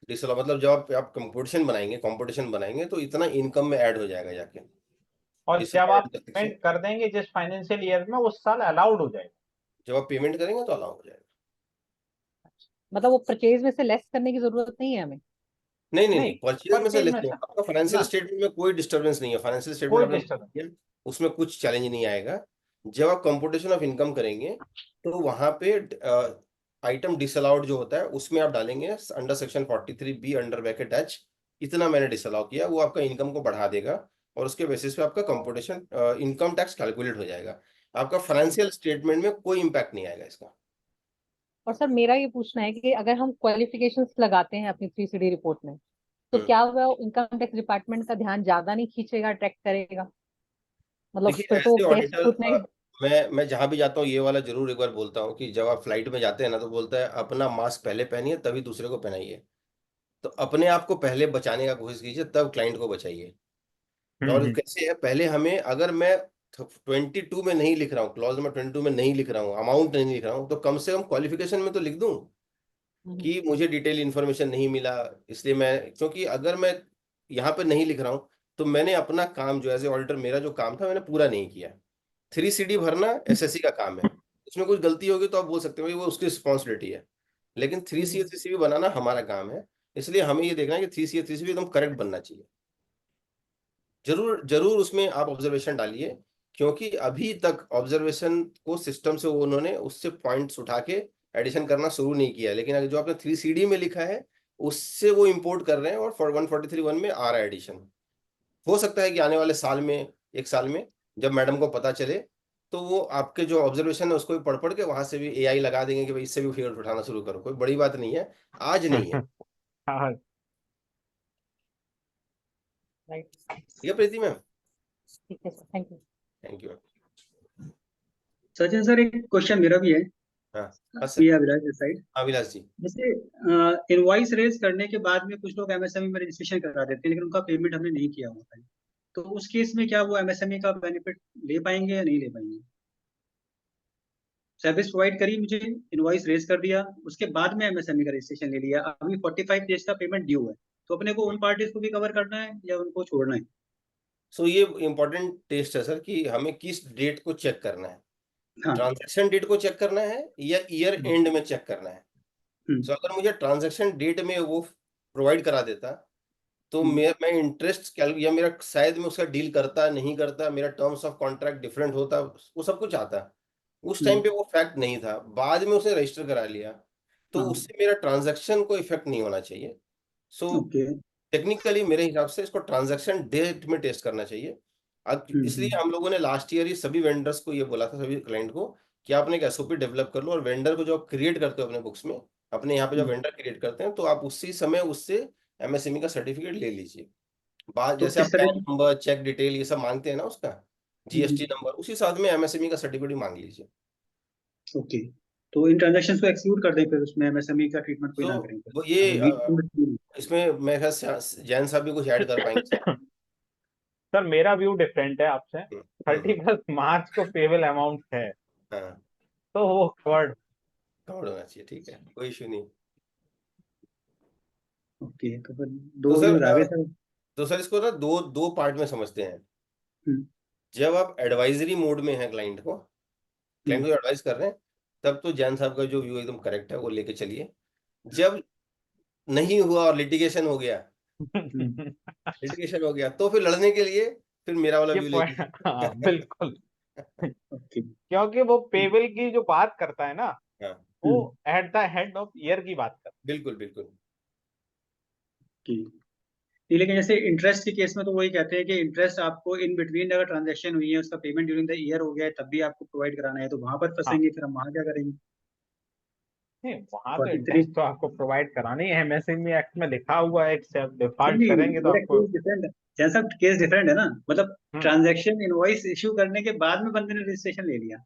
डिसअलाउ मतलब जब आप कंपटीशन बनाएंगे तो इतना इनकम में ऐड हो जाएगा जाके। और जब आप पेमेंट कर देंगे जिस फाइनेंशियल ईयर में, उस साल अलाउड हो जाएगा। जब आप पेमेंट करेंगे तो अलाउ हो जाएगा। मतलब वो परचेज में से लेस करने की जरूरत नहीं है हमें? नहीं, परचेज में से परचेज लेस में नहीं से होगा। आपका फाइनेंशियल ना, स्टेटमेंट में कोई डिस्टर्बेंस नहीं है। फाइनेंशियल स्टेटमेंट कोई आपने डिस्टर्ब किया, उसमें कुछ चैलेंज नहीं आएगा। जब आप कंप्यूटेशन ऑफ इनकम करेंगे तो वहां पे आइटम डिसअलाउड जो होता है उसमें आप डालेंगे under section 43B under bracket H, इतना मैंने डिसअलाउ किया, वो आपका इनकम को बढ़ा देगा और उसके बेसिस पे आपका कंप्यूटेशन इनकम टैक्स कैलकुलेट हो जाएगा। आपका फाइनेंशियल स्टेटमेंट में कोई इम्पैक्ट नहीं आएगा इसका। और सर मेरा ये पूछना है कि अगर हम क्वालिफिकेशंस लगाते हैं अपनी 3CD रिपोर्ट में, तो हम्म। क्या वो इनकम टैक्स डिपार्टमेंट का ध्यान ज्यादा नहीं खींचेगा, अट्रैक्ट करेगा? मतलब देखिए फिर तो ऐसे केस ऑडिटर, स्क्रूटनाइज। मैं जहां भी जाता हूँ ये वाला जरूर एक बार बोलता हूँ कि जब आप फ्लाइट में जाते हैं ना तो बोलता है अपना मास्क पहले पहनिए तभी दूसरे को पहनाइए। तो अपने आप को पहले बचाने का कोशिश कीजिए तब क्लाइंट को बचाइए। और कैसे है, पहले हमें, अगर मैं 22 में नहीं लिख रहा हूँ, क्लॉज नंबर 22 में नहीं लिख रहा हूँ, अमाउंट नहीं लिख रहा हूँ, तो कम से कम क्वालिफिकेशन में तो लिख दूं कि मुझे डिटेल इन्फॉर्मेशन नहीं मिला। इसलिए मैं, क्योंकि अगर मैं यहाँ पे नहीं लिख रहा हूँ तो मैंने अपना काम जो एज ए ऑडिटर मेरा जो काम था मैंने पूरा नहीं किया। 3CD भरना एसएससी का काम है, उसमें कुछ गलती होगी तो आप बोल सकते हो भाई वो उसकी रिस्पॉन्सिबिलिटी है, लेकिन 3CA 3CB बनाना हमारा काम है। इसलिए हमें ये देखना है कि 3CA 3CB एकदम करेक्ट बनना चाहिए। जरूर जरूर उसमें आप ऑब्जर्वेशन डालिए, क्योंकि अभी तक ऑब्जर्वेशन को सिस्टम से वो उन्होंने उससे पॉइंट्स उठा के एडिशन करना शुरू नहीं किया है, लेकिन अगर जो आपने 3CD में लिखा है उससे वो इंपोर्ट कर रहे हैं और 143(1) में आ रहा है एडिशन। हो सकता है कि आने वाले साल में, एक साल में, जब मैडम को पता चले तो वो आपके जो ऑब्जर्वेशन है उसको भी पढ़ पढ़ के वहां से भी एआई लगा देंगे कि भाई इससे भी फिगर उठाना शुरू करो। कोई बड़ी बात नहीं है, आज नहीं है। हाँ, राइट, ठीक है प्रीति मैम, ठीक है sir, thank you. Thank you. Sachin sir, एक क्वेश्चन मेरा भी है। हाँ हाँ ये sir, Abhilash this side. Abhilash ji. जैसे इनवॉइस रेज करने के बाद में कुछ लोग एमएसएमई में रजिस्ट्रेशन करा देते हैं, लेकिन उनका पेमेंट हमने नहीं किया होता है, तो उस केस में क्या वो एमएसएमई का बेनिफिट ले पाएंगे या नहीं ले पाएंगे? सर्विस प्रोवाइड करी, मुझे इनवॉइस रेज कर दिया, उसके बाद में एमएसएमई का रजिस्ट्रेशन ले लिया, अभी 45 डेज का पेमेंट ड्यू है, तो अपने को उन पार्टीज को भी कवर करना है या उनको छोड़ना है? सो ये इम्पोर्टेंट टेस्ट है सर कि हमें किस डेट को चेक करना है, हाँ। ट्रांजैक्शन डेट को चेक करना है या ईयर एंड में चेक करना है। हम्म। सो अगर मुझे ट्रांजैक्शन डेट में वो प्रोवाइड करा देता तो मैं इंटरेस्ट या मेरा शायद मैं उसका डील करता नहीं करता, मेरा टर्म्स ऑफ कॉन्ट्रैक्ट डिफरेंट होता, वो सब कुछ आता। उस टाइम पे वो फैक्ट नहीं था, बाद में उसने रजिस्टर करा लिया, तो हाँ। उससे मेरा ट्रांजैक्शन को इफेक्ट नहीं होना चाहिए। So okay. टेक्निकली मेरे हिसाब से इसको ट्रांजैक्शन डेट में टेस्ट करना चाहिए। अब इसलिए हम लोगों ने लास्ट ईयर ही सभी वेंडर्स को ये बोला था, सभी क्लाइंट को, कि आपने एक एसओपी डेवलप कर लो और वेंडर को जो आप क्रिएट करते हो अपने बुक्स में, अपने यहाँ पे जो वेंडर क्रिएट करते हैं, तो आप उसी समय उससे एमएसएमई का सर्टिफिकेट ले लीजिए। बाद तो जैसे आप किस पैन तरह? नंबर, चेक डिटेल ये सब मांगते हैं ना, उसका जीएसटी नंबर, उसी साथ में एमएसएमई का सर्टिफिकेट मांग लीजिए। ओके, तो इन ट्रांजैक्शंस को एक्सक्लूड कर दें, फिर उसमें एमएसएमई का ट्रीटमेंट कोई तो ना करें फिर। वो ये वीक इसमें मेरे ख्याल से जैन साहब भी कुछ ऐड कर पाएंगे सर। सर मेरा व्यू डिफरेंट है आपसे। 31 मार्च को पेबल अमाउंट है, हाँ, तो वो कवर्ड होना चाहिए, ठीक है, कोई इशू नहीं। ओके, तो फिर तो दो सर व्यूज आ गए सर। तो सर इसको ना दो दो पार्ट में समझते हैं। हम्म। जब आप एडवाइजरी मोड में हैं, क्लाइंट को एडवाइस कर रहे हैं, तब तो जैन साहब का जो व्यू एकदम करेक्ट है, वो लेके चलिए। जब नहीं हुआ और लिटिगेशन हो गया, तो फिर लड़ने के लिए फिर मेरा वाला ये व्यू पॉइंट, लेके हाँ बिल्कुल। ओके। क्योंकि वो पेबल की जो बात करता है ना, हाँ, वो at the head of year की बात करता बिल्कुल बिल्कुल। नहीं, लेकिन जैसे इंटरेस्ट के केस में तो वही कहते हैं कि इंटरेस्ट आपको इन बिटवीन अगर ट्रांजैक्शन हुई है, उसका पेमेंट ड्यूरिंग द ईयर हो गया है, तब भी आपको प्रोवाइड कराना है, तो वहां पर फंसेंगे, फिर हम वहां क्या करेंगे? नहीं, वहां तो 43 इंटरेस्ट तो आपको प्रोवाइड कराना ही है, एमएसएमई एक्ट में लिखा हुआ है, डिफॉल्ट नहीं, करेंगे तो मेरा आपको। केस डिफरेंट है जैसा, केस डिफरेंट है ना, मतलब हम्म, ट्रांजैक्शन इनवॉइस इशू करने के बाद में बंदे ने रजिस्ट्रेशन ले लिया।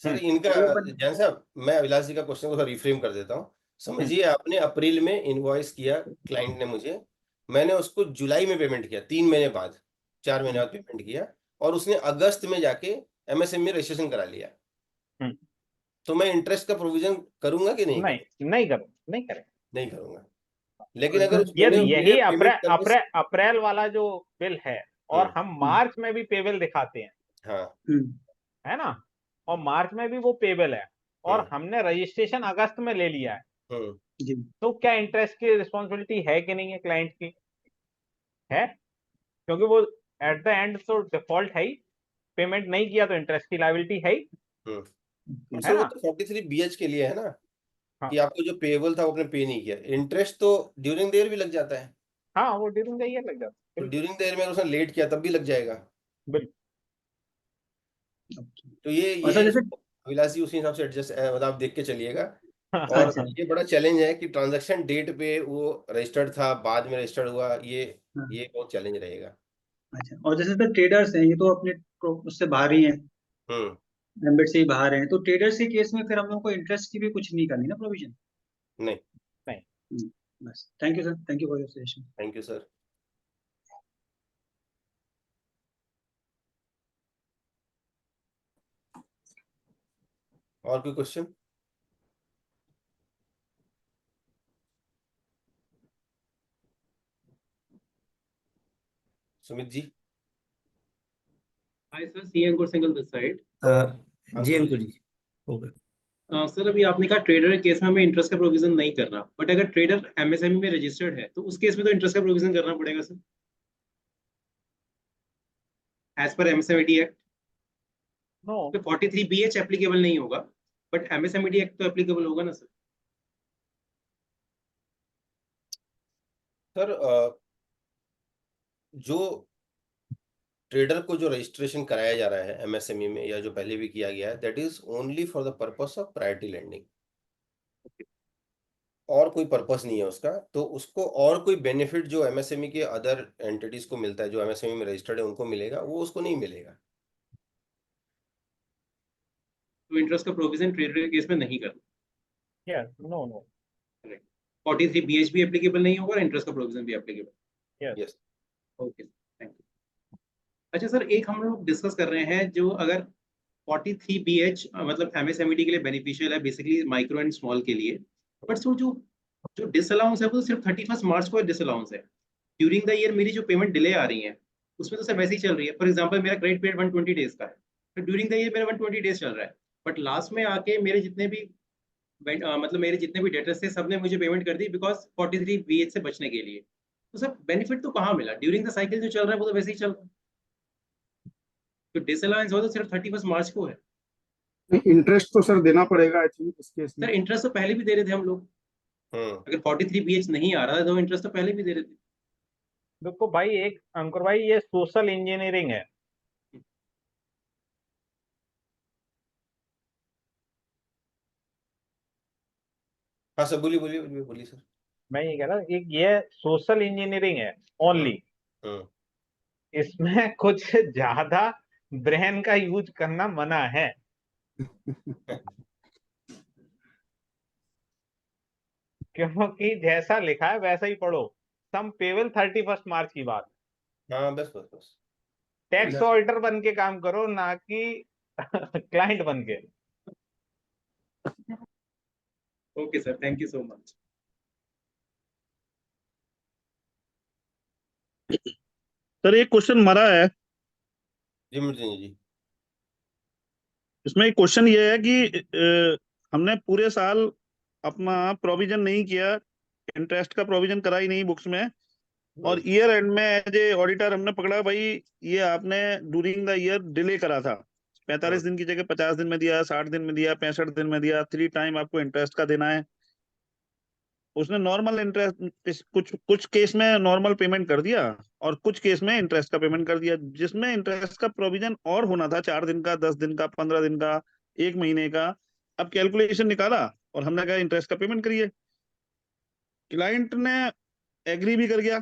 सर इनका और वो बंद- जैन साहब, मैं अभिलाष जी का क्वेश्चन को रिफ्रेम कर देता हूँ। समझिए आपने अप्रैल में इनवॉइस किया, क्लाइंट ने मुझे, मैंने उसको जुलाई में पेमेंट किया, 3 महीने बाद, 4 महीने बाद पेमेंट किया, और उसने अगस्त में जाके एमएसएमई रजिस्ट्रेशन करा लिया, हम्म, तो मैं इंटरेस्ट का प्रोविजन करूंगा कि नहीं नहीं करूंगा? नहीं करो, नहीं करें। नहीं करूंगा। लेकिन अगर उस ये बंदे को यही पेमेंट अप्रैल करने से, अप्रैल वाला जो बिल है, और हम मार्च में भी पेबल दिखाते हैं, हाँ, है ना, और मार्च में भी वो पेबल है, और हमने रजिस्ट्रेशन अगस्त में ले लिया है, जी। तो क्या इंटरेस्ट की रिस्पॉन्सिबिलिटी है कि नहीं है क्लाइंट की? है, क्योंकि वो एट द एंड तो डिफॉल्ट है ही, पेमेंट नहीं किया तो इंटरेस्ट की लायबिलिटी है ही, सर है वो ना। तो 43BH के लिए है ना, हाँ कि आपको जो पेबल था वो आपने पे नहीं किया, इंटरेस्ट तो ड्यूरिंग द ईयर भी लग जाता है, हाँ, वो ड्यूरिंग द ईयर लग जाता तो है, ड्यूरिंग द ईयर में अगर उसने लेट किया तब भी लग जाएगा। बिल्कुल। तो ये और सर जैसे अभिलाष जी उसी हिसाब से एडजस्ट, मतलब आप देख के चलिएगा। और अच्छा। ये बड़ा चैलेंज है कि ट्रांजैक्शन डेट पे वो रजिस्टर्ड था, बाद में रजिस्टर्ड हुआ, ये बहुत चैलेंज रहेगा। अच्छा, और जैसे सर ट्रेडर्स हैं, ये तो अपने उससे बाहर ही हैं, हम्म, एम्बेड से ही बाहर हैं, तो ट्रेडर्स के केस में फिर हम लोग को इंटरेस्ट की भी कुछ नहीं करनी ना प्रोविजन? नहीं, बस, thank you sir, thank you for your suggestion. Thank you sir. और कोई question? Sumit ji? Hi sir, C Ankur Singhal this side. जी अंकुर जी, हो गया। सर अभी आपने कहा ट्रेडर के केस में हमें इंटरेस्ट का प्रोविजन नहीं करना, बट अगर ट्रेडर एमएसएमई में रजिस्टर्ड है तो उस केस में तो इंटरेस्ट का प्रोविजन करना पड़ेगा sir, as per MSME act. No, तो 43BH एप्लीकेबल नहीं होगा, बट एमएसएमई एक्ट तो एप्लीकेबल होगा ना सर? सर जो ट्रेडर को जो रजिस्ट्रेशन कराया जा रहा है एमएसएमई में, या जो पहले भी किया गया है, that is only for the purpose of priority lending, और कोई पर्पस नहीं है उसका। तो उसको और कोई बेनिफिट जो एमएसएमई के अदर एंटिटीज को मिलता है, जो एमएसएमई में रजिस्टर्ड है उनको मिलेगा, वो उसको नहीं मिलेगा। तो इंटरेस्ट का प्रोविजन ट्रेडर के केस में नहीं करना। यस, नो नो, 43BH भी एप्लीकेबल नहीं होगा और इंटरेस्ट का प्रोविजन भी applicable. Yes. Yes. Okay, thank you. अच्छा सर, एक हम लोग डिस्कस कर रहे हैं, जो अगर 43BH मतलब MSMED के लिए बेनिफिशियल है, बेसिकली माइक्रो एंड स्मॉल के लिए। बट सो जो जो डिसअलाउंस है वो तो सिर्फ 31 मार्च को डिसअलाउंस है। ड्यूरिंग द ईयर मेरी जो पेमेंट डिले आ रही है उसमें तो सर वैसे ही चल रही है। फॉर एग्जाम्पल मेरा क्रेडिट पीरियड 120 डेज का है, तो ड्यूरिंग द ईयर मेरा 120 डेज चल रहा है, बट लास्ट में आके मेरे जितने भी मतलब मेरे जितने भी डेटर्स थे सबने मुझे पेमेंट कर दी बिकॉज 43BH से बचने के लिए। तो सर बेनिफिट तो कहाँ मिला? ड्यूरिंग द साइकिल जो चल रहा है वो तो वैसे ही चल रहा है। तो डिसअलाउंस हो तो सिर्फ 31 मार्च को है। इंटरेस्ट तो सर देना पड़ेगा आई थिंक इस केस में। सर इंटरेस्ट तो पहले भी दे रहे थे हम लोग, अगर 43BH नहीं आ रहा था तो इंटरेस्ट तो पहले भी दे रहे थे। देखो भाई, एक अंकुर भाई, ये सोशल इंजीनियरिंग है। हाँ सर, बोलिए बोलिए बोलिए बोलिए सर। मैं ये कह रहा हूँ, एक ये सोशल इंजीनियरिंग है ओनली। हम्म। इसमें कुछ ज्यादा ब्रेन का यूज करना मना है। क्योंकि जैसा लिखा है वैसा ही पढ़ो। सम पेबल 31 मार्च की बात। हाँ बस बस बस। टैक्स ऑडिटर बन के काम करो, ना कि क्लाइंट बन के। Okay sir, thank you so much. Sir एक क्वेश्चन मरा है जी मृत्युंजय जी। इसमें। एक क्वेश्चन ये है कि हमने पूरे साल अपना प्रोविजन नहीं किया, इंटरेस्ट का प्रोविजन करा ही नहीं बुक्स में, और ईयर एंड में एज ए ऑडिटर हमने पकड़ा भाई ये आपने ड्यूरिंग द ईयर डिले करा था। 45 दिन की जगह 50 दिन में दिया, 60 दिन में दिया, 65 दिन में दिया, 3 टाइम आपको इंटरेस्ट का देना है। उसने नॉर्मल इंटरेस्ट कुछ कुछ केस में नॉर्मल पेमेंट कर दिया और कुछ केस में इंटरेस्ट का पेमेंट कर दिया, जिसमें इंटरेस्ट का प्रोविजन और होना था 4 दिन का, 10 दिन का, 15 दिन का, 1 महीने का। अब कैलकुलेशन निकाला और हमने कहा इंटरेस्ट का पेमेंट करिए। क्लाइंट ने एग्री भी कर गया।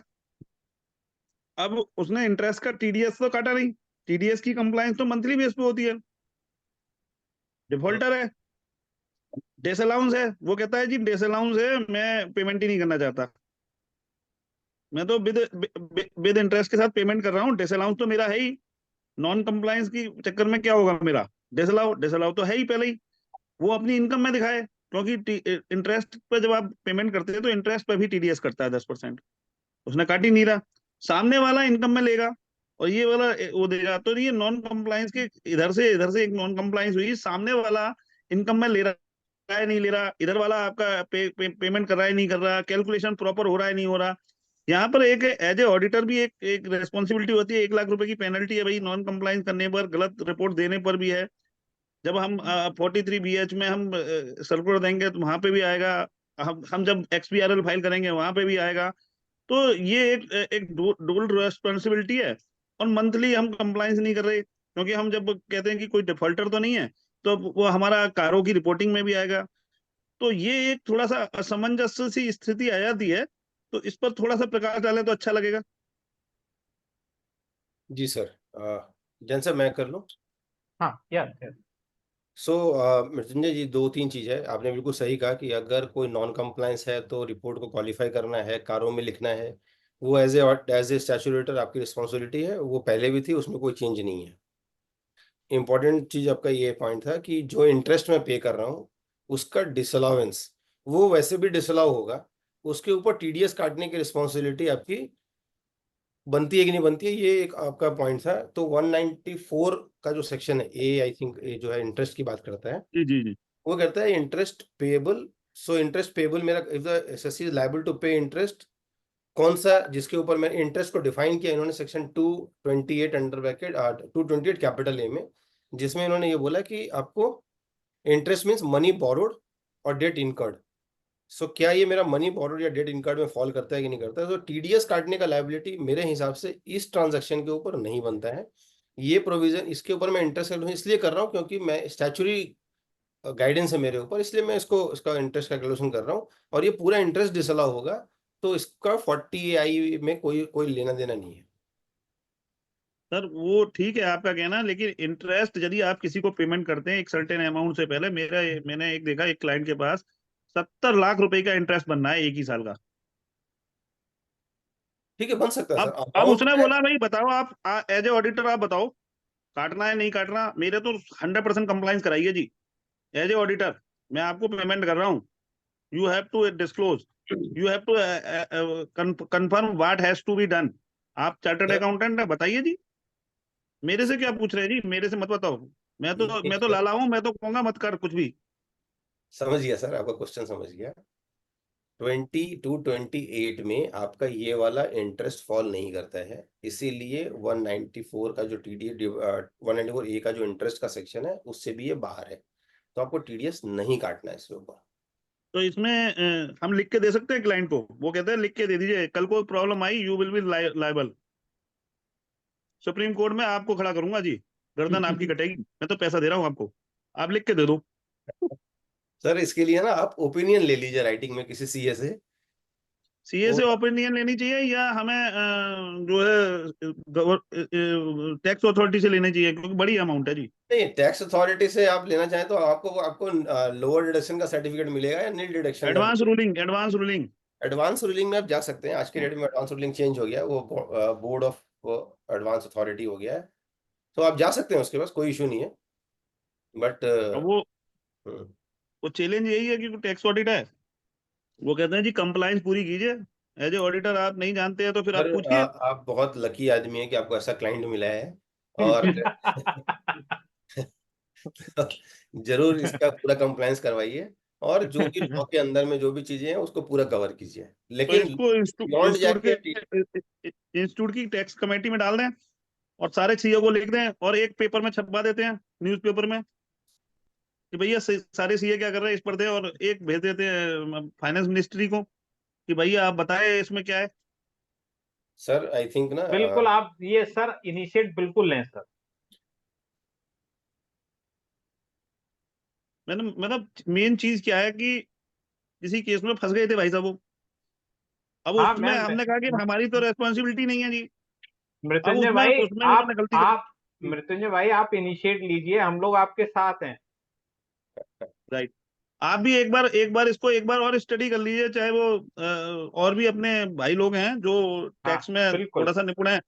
अब उसने इंटरेस्ट का टीडीएस तो काटा नहीं। टीडीएस की कंप्लायंस तो मंथली बेस पे होती है। डिफॉल्टर है, डिसअलाउंस है, वो कहता है जी डिसअलाउंस है, मैं पेमेंट ही नहीं करना चाहता, मैं तो विद इंटरेस्ट के साथ पेमेंट कर रहा हूँ, डिसअलाउंस तो मेरा है ही। नॉन कंप्लायंस की चक्कर में क्या होगा मेरा? डिसअलाउ डिसअलाउ तो है ही पहले ही। वो अपनी इनकम में दिखाए, क्योंकि इंटरेस्ट पे जब आप पेमेंट करते हैं तो इंटरेस्ट पे भी टीडीएस करता है 10%। उसने काट ही नहीं रहा, सामने वाला इनकम में लेगा और ये वाला वो देगा। तो ये नॉन कंप्लायंस के इधर से एक नॉन कंप्लायंस हुई, सामने वाला इनकम में ले रहा है नहीं ले रहा, इधर वाला आपका पेमेंट कर रहा है नहीं कर रहा, कैलकुलेशन प्रॉपर हो रहा है नहीं हो रहा। यहाँ पर एक एज ए ऑडिटर भी एक रेस्पॉन्सिबिलिटी होती है। 1 लाख रुपए की पेनल्टी है भाई नॉन कंप्लायंस करने पर, गलत रिपोर्ट देने पर भी है। जब हम 43BH में हम सर्कुलर देंगे तो वहां पे भी आएगा, हम जब XBRL फाइल करेंगे वहां पे भी आएगा। तो ये एक डुअल रेस्पॉन्सिबिलिटी है। और मंथली हम कंप्लायंस नहीं कर रहे, क्योंकि हम जब कहते हैं कि कोई डिफॉल्टर तो नहीं है तो वो हमारा कारों की रिपोर्टिंग में भी आएगा। तो ये एक थोड़ा सा असमंजस सी स्थिति आ जाती है। तो इस पर थोड़ा सा प्रकाश डालें तो अच्छा लगेगा। जी सर। जैन सर मैं कर लूँ? हाँ यार। सो मृत्युंजय जी, 2-3 चीज़ है। आपने बिल्कुल सही कहा कि अगर कोई नॉन कंप्लायंस है तो रिपोर्ट को क्वालिफाई करना है, कारों में लिखना है, वो एज ए स्टैट्यूटरी आपकी रिस्पॉन्सिबिलिटी है। वो पहले भी थी, उसमें कोई चेंज नहीं है। इम्पॉर्टेंट चीज़ आपका ये पॉइंट था कि जो इंटरेस्ट मैं पे कर रहा हूँ उसका डिसअलाउंस वो वैसे भी डिसअलाउ होगा, उसके ऊपर टीडीएस काटने की रिस्पॉन्सिबिलिटी आपकी बनती है कि नहीं बनती है, ये एक आपका पॉइंट था। तो 194 का जो सेक्शन है ए, आई थिंक जो है इंटरेस्ट की बात करता है, जी जी जी। वो कहता है interest payable. So interest payable मेरा, if the SSC is liable to pay interest, कौन सा जिसके ऊपर मैंने इंटरेस्ट को डिफाइन किया इन्होंने section 228 under bracket 228 capital A में, जिसमें इन्होंने ये बोला कि आपको इंटरेस्ट मीन्स मनी बोरोड और डेट इनकर्ड। सो क्या ये मेरा मनी बोरोड या डेट इनकर्ड में फॉल करता है कि नहीं करता है? तो टीडीएस काटने का लायबिलिटी मेरे हिसाब से इस ट्रांजैक्शन के ऊपर नहीं बनता है। ये प्रोविजन इसके ऊपर मैं इंटरेस्ट इसलिए कर रहा हूँ क्योंकि मैं स्टैचुरी गाइडेंस है मेरे ऊपर, इसलिए मैं इसका इंटरेस्ट कैलकुलेशन कर रहा हूँ। और ये पूरा इंटरेस्ट डिसअलाउ होगा, तो इसका 40AI में कोई कोई लेना देना नहीं है। सर वो ठीक है आपका कहना, लेकिन इंटरेस्ट यदि आप किसी को पेमेंट करते हैं एक सर्टेन अमाउंट से पहले, मैंने एक देखा एक क्लाइंट के पास 70 लाख रुपए का इंटरेस्ट बनना है एक ही साल का। ठीक है, बन सकता है सर। अब उसने बोला भाई बताओ आप एज ए ऑडिटर आप बताओ काटना है नहीं काटना, मेरे तो 100% कंप्लाइंस कराइए जी। एज ए ऑडिटर मैं आपको पेमेंट कर रहा हूँ, you have to disclose, you have to confirm what has to be done. आप चार्टर्ड अकाउंटेंट है, बताइए जी, मेरे से क्या पूछ रहे हैं जी, मेरे से मत बताओ। मैं तो लाला हूँ, मैं तो कहूंगा मत कर कुछ भी। समझ गया सर, आपका क्वेश्चन समझ गया। 20 to 28 में आपका ये वाला इंटरेस्ट फॉल नहीं करता है, इसीलिए 194 का जो टीडीएस 194A का जो इंटरेस्ट का सेक्शन है उससे भी ये बाहर है, तो आपको टीडीएस नहीं काटना है इसके ऊपर। तो इसमें हम लिख के दे सकते हैं क्लाइंट को, वो कहते हैं लिख के दे दीजिए, कल को problem I you will be liable. Supreme court में आपको खड़ा करूंगा जी, गर्दन आपकी कटेगी, मैं तो पैसा दे रहा हूँ आपको, आप लिख के दे दो। सर इसके लिए ना आप ओपिनियन ले लीजिए राइटिंग में किसी सीए से। सीए से ओपिनियन लेनी चाहिए या हमें जो है टैक्स अथॉरिटी से लेनी चाहिए, क्योंकि बड़ी अमाउंट है जी। नहीं, टैक्स अथॉरिटी से आप लेना चाहें तो आपको लोअर डिडक्शन का सर्टिफिकेट मिलेगा या nil deduction. Advance ruling advance ruling में आप जा सकते हैं। आज के डेट में एडवांस रूलिंग चेंज हो गया है, वो बोर्ड ऑफ एडवांस अथॉरिटी हो गया है, तो आप जा सकते हैं उसके पास, कोई इशू नहीं है। बट वो चैलेंज यही है कि टैक्स ऑडिट है, वो कहते हैं जी कंप्लायंस पूरी कीजिए। एज ए ऑडिटर आप नहीं जानते हैं तो फिर आप पूछिए। आप बहुत लकी आदमी है कि आपको ऐसा क्लाइंट मिला है, और जरूर इसका पूरा कंप्लायंस करवाइए, और जो भी लॉ के अंदर में जो भी चीजें हैं उसको पूरा कवर कीजिए। तो लेकिन इसको बियॉन्ड जाके इंस्टीट्यूट की टैक्स कमेटी में डाल दें और सारे सीईओ को लिख दें और एक पेपर में छपवा देते हैं, न्यूज़पेपर में, कि भैया सारे सीए क्या कर रहे हैं इस पर दे, और एक भेज देते हैं फाइनेंस मिनिस्ट्री को कि भैया आप बताएं इसमें क्या है। सर आई थिंक ना, बिल्कुल आप ये सर इनिशिएट बिल्कुल लें सर। मतलब मेन चीज क्या है कि किसी केस में फंस गए थे भाई साहब वो, अब हाँ, उसमें हमने कहा कि हमारी तो रेस्पॉन्सिबिलिटी नहीं है जी। अब मृत्युंजय उसमें भाई उन्होंने गलती आप मृत्युंजय भाई आप इनिशिएट लीजिए, हम लोग आपके साथ हैं। राइट, आप भी एक बार इसको एक बार और स्टडी कर लीजिए, चाहे वो और भी अपने भाई लोग हैं जो टैक्स में बिल्कुल। थोड़ा सा निपुण है,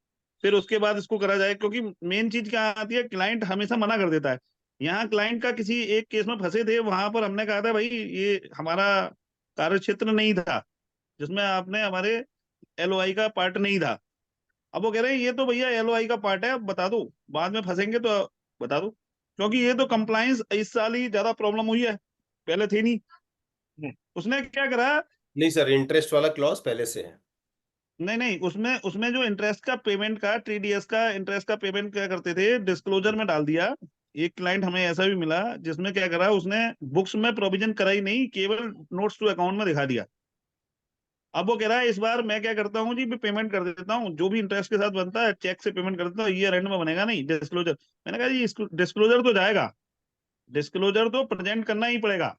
फिर उसके बाद इसको करा जाए। क्योंकि मेन चीज क्या आती है, क्लाइंट हमेशा मना कर देता है। यहाँ क्लाइंट का किसी एक केस में फंसे थे, वहां पर हमने कहा था भाई ये हमारा कार्य क्षेत्र नहीं था, जिसमें आपने हमारे एलओआई का पार्ट नहीं था। अब वो कह रहे हैं ये तो भैया एलओआई का पार्ट है, अब बता दो, बाद में फंसेंगे तो बता दो। क्योंकि ये तो कंप्लायंस इस साल ही ज्यादा प्रॉब्लम हुई है, पहले थी नहीं। उसने क्या करा, नहीं सर, इंटरेस्ट वाला क्लॉज पहले से है। नहीं उसमें जो इंटरेस्ट का पेमेंट का टीडीएस का इंटरेस्ट का पेमेंट क्या करते थे, डिस्क्लोजर में डाल दिया। एक क्लाइंट हमें ऐसा भी मिला जिसमें क्या करा, उसने बुक्स में प्रोविजन कराई नहीं, केवल नोट्स टू अकाउंट में दिखा दिया। अब वो कह रहा है इस बार मैं क्या करता हूँ जी, मैं पेमेंट कर देता हूँ, जो भी इंटरेस्ट के साथ बनता है चेक से पेमेंट कर देता हूँ, ईयर एंड में बनेगा नहीं डिस्क्लोजर। मैंने कहा जी डिस्क्लोजर तो जाएगा, डिस्क्लोजर तो प्रेजेंट करना ही पड़ेगा।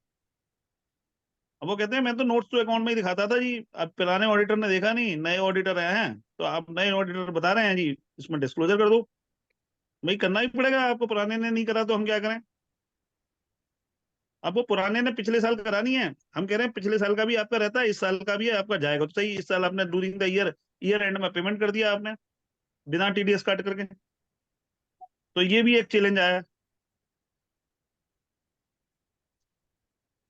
अब वो कहते हैं मैं तो नोट्स टू अकाउंट में ही दिखाता था जी, अब पुराने ऑडिटर ने देखा नहीं, नए ऑडिटर आए हैं, तो आप नए ऑडिटर बता रहे हैं जी इसमें डिस्क्लोजर कर दो। भाई करना ही पड़ेगा आपको, पुराने ने नहीं करा तो हम क्या करें। अब वो पुराने ने पिछले साल करानी है, हम कह रहे हैं पिछले साल का भी आपका रहता है, इस साल का भी है आपका, जाएगा तो सही। इस साल आपने ड्यूरिंग द ईयर एंड में पेमेंट कर दिया आपने बिना टीडीएस काट करके, तो ये भी एक चैलेंज आया है।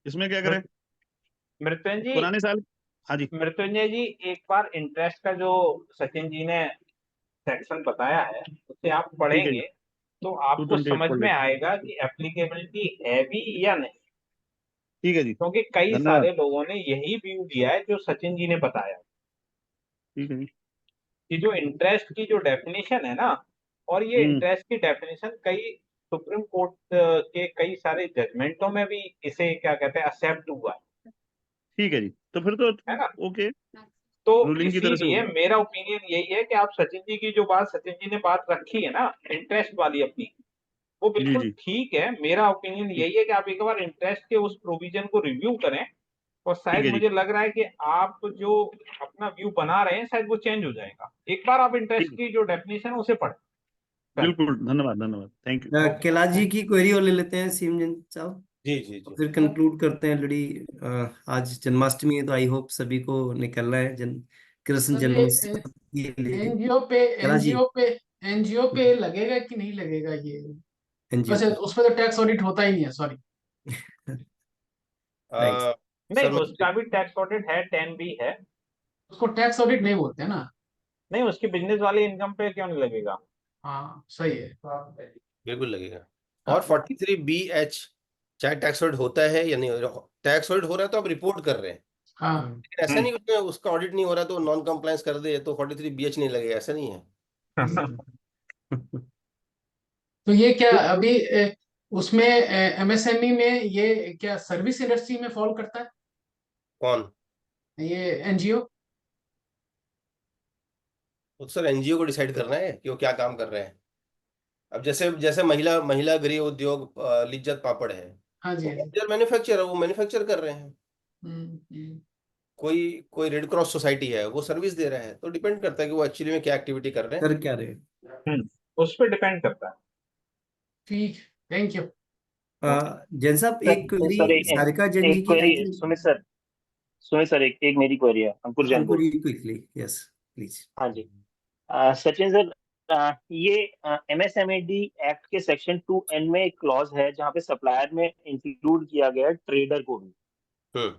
इसमें क्या करें मृत्युंजय पुराने साल। हाँ जी, मृत्युंजय जी एक बार इंटरेस्ट का जो सचिन जी ने सेक्शन बताया है उसे आप ठीक है पढ़ेंगे जी, तो आपको 228 समझ पढ़ में लेते हैं। आएगा कि एप्लीकेबिलिटी है भी या नहीं। ठीक है जी, क्योंकि कई धन्यवाद। सारे लोगों ने यही व्यू दिया है जो सचिन जी ने बताया ठीक है जी। कि जो इंटरेस्ट की जो डेफिनेशन है ना, और ये इंटरेस्ट की डेफिनेशन कई सुप्रीम कोर्ट के कई सारे जजमेंटों में भी इसे क्या कहते हैं एक्सेप्ट हुआ है। ठीक है जी, तो फिर तो है ना, ओके, तो रूलिंग की तरह से इसीलिए होगा। मेरा ओपिनियन यही है कि आप सचिन जी की जो बात सचिन जी ने बात रखी है ना इंटरेस्ट वाली अपनी, वो जी बिल्कुल जी, ठीक है। मेरा ओपिनियन यही है कि आप एक बार इंटरेस्ट के उस प्रोविजन को रिव्यू करें, और ठीक शायद है जी, मुझे लग रहा है कि आप जो अपना व्यू बना रहे हैं शायद वो चेंज हो जाएगा। एक बार आप इंटरेस्ट ठीक, की जो डेफिनेशन है उसे पढ़ें। बिल्कुल, धन्यवाद, थैंक यू। कैलाश जी की क्वेरी और ले लेते हैं सीमजन साहब, जी जी और जी। फिर कंक्लूड करते हैं लड़ी। आज जन्माष्टमी है तो आई होप सभी को निकलना है कृष्ण सर जन्मोत्सव के लिए। एनजीओ पे कैलाश जी। एनजीओ पे लगेगा कि नहीं लगेगा ये? एनजीओ वैसे पे उस पर तो टैक्स ऑडिट होता ही नहीं है, सॉरी। राइट। नहीं, सर उसका भी टैक्स ऑडिट है, 10B है। उसको टैक्स ऑडिट नहीं बोलते ना। नहीं, उसकी बिजनेस वाली इनकम पे क्यों नहीं लगेगा? हाँ सही है। बिल्कुल लगेगा। हाँ। और 43BH चाहे टैक्स ऑडिट होता है या नहीं, टैक्स ऑडिट हो रहा है तो आप रिपोर्ट कर रहे हैं, हाँ लेकिन ऐसा नहीं कि उसका ऑडिट नहीं हो रहा तो नॉन कंप्लायंस कर दे तो 43BH नहीं लगेगा, ऐसा नहीं है। तो ये क्या अभी उसमें एमएसएमई में ये क्या सर्विस इंडस्ट्री में फॉल करता है कौन? ये एनजीओ? तो सर एनजीओ को डिसाइड करना है कि वो क्या काम कर रहे हैं। अब जैसे जैसे महिला महिला गृह उद्योग लिज्जत पापड़ है, हाँ जी, वो हाँ जी। मेजर मैन्युफैक्चरर, वो मैन्युफैक्चर कर रहे हैं। हम्म। कोई कोई रेड क्रॉस सोसाइटी है, वो सर्विस दे रहा है, तो डिपेंड करता है कि वो एक्चुअली में क्या एक्टिविटी कर रहे हैं। कर क्या रहे हैं। उस पर डिपेंड करता है। ठीक, थैंक यू। जैन साहब एक सर क्वेरी सारिका जैन जी एक की आई क्वेरी, थिंक। सुमित सर एक मेरी क्वेरी है, अंकुर जैन अंकुर बोल रहा जी क्विकली, यस प्लीज। हूँ। हाँ जी। सचिन सर, ये एमएसएमएडी एक्ट के सेक्शन 2N में एक क्लॉज है जहाँ पे सप्लायर में इंक्लूड किया गया है ट्रेडर को भी। हम्म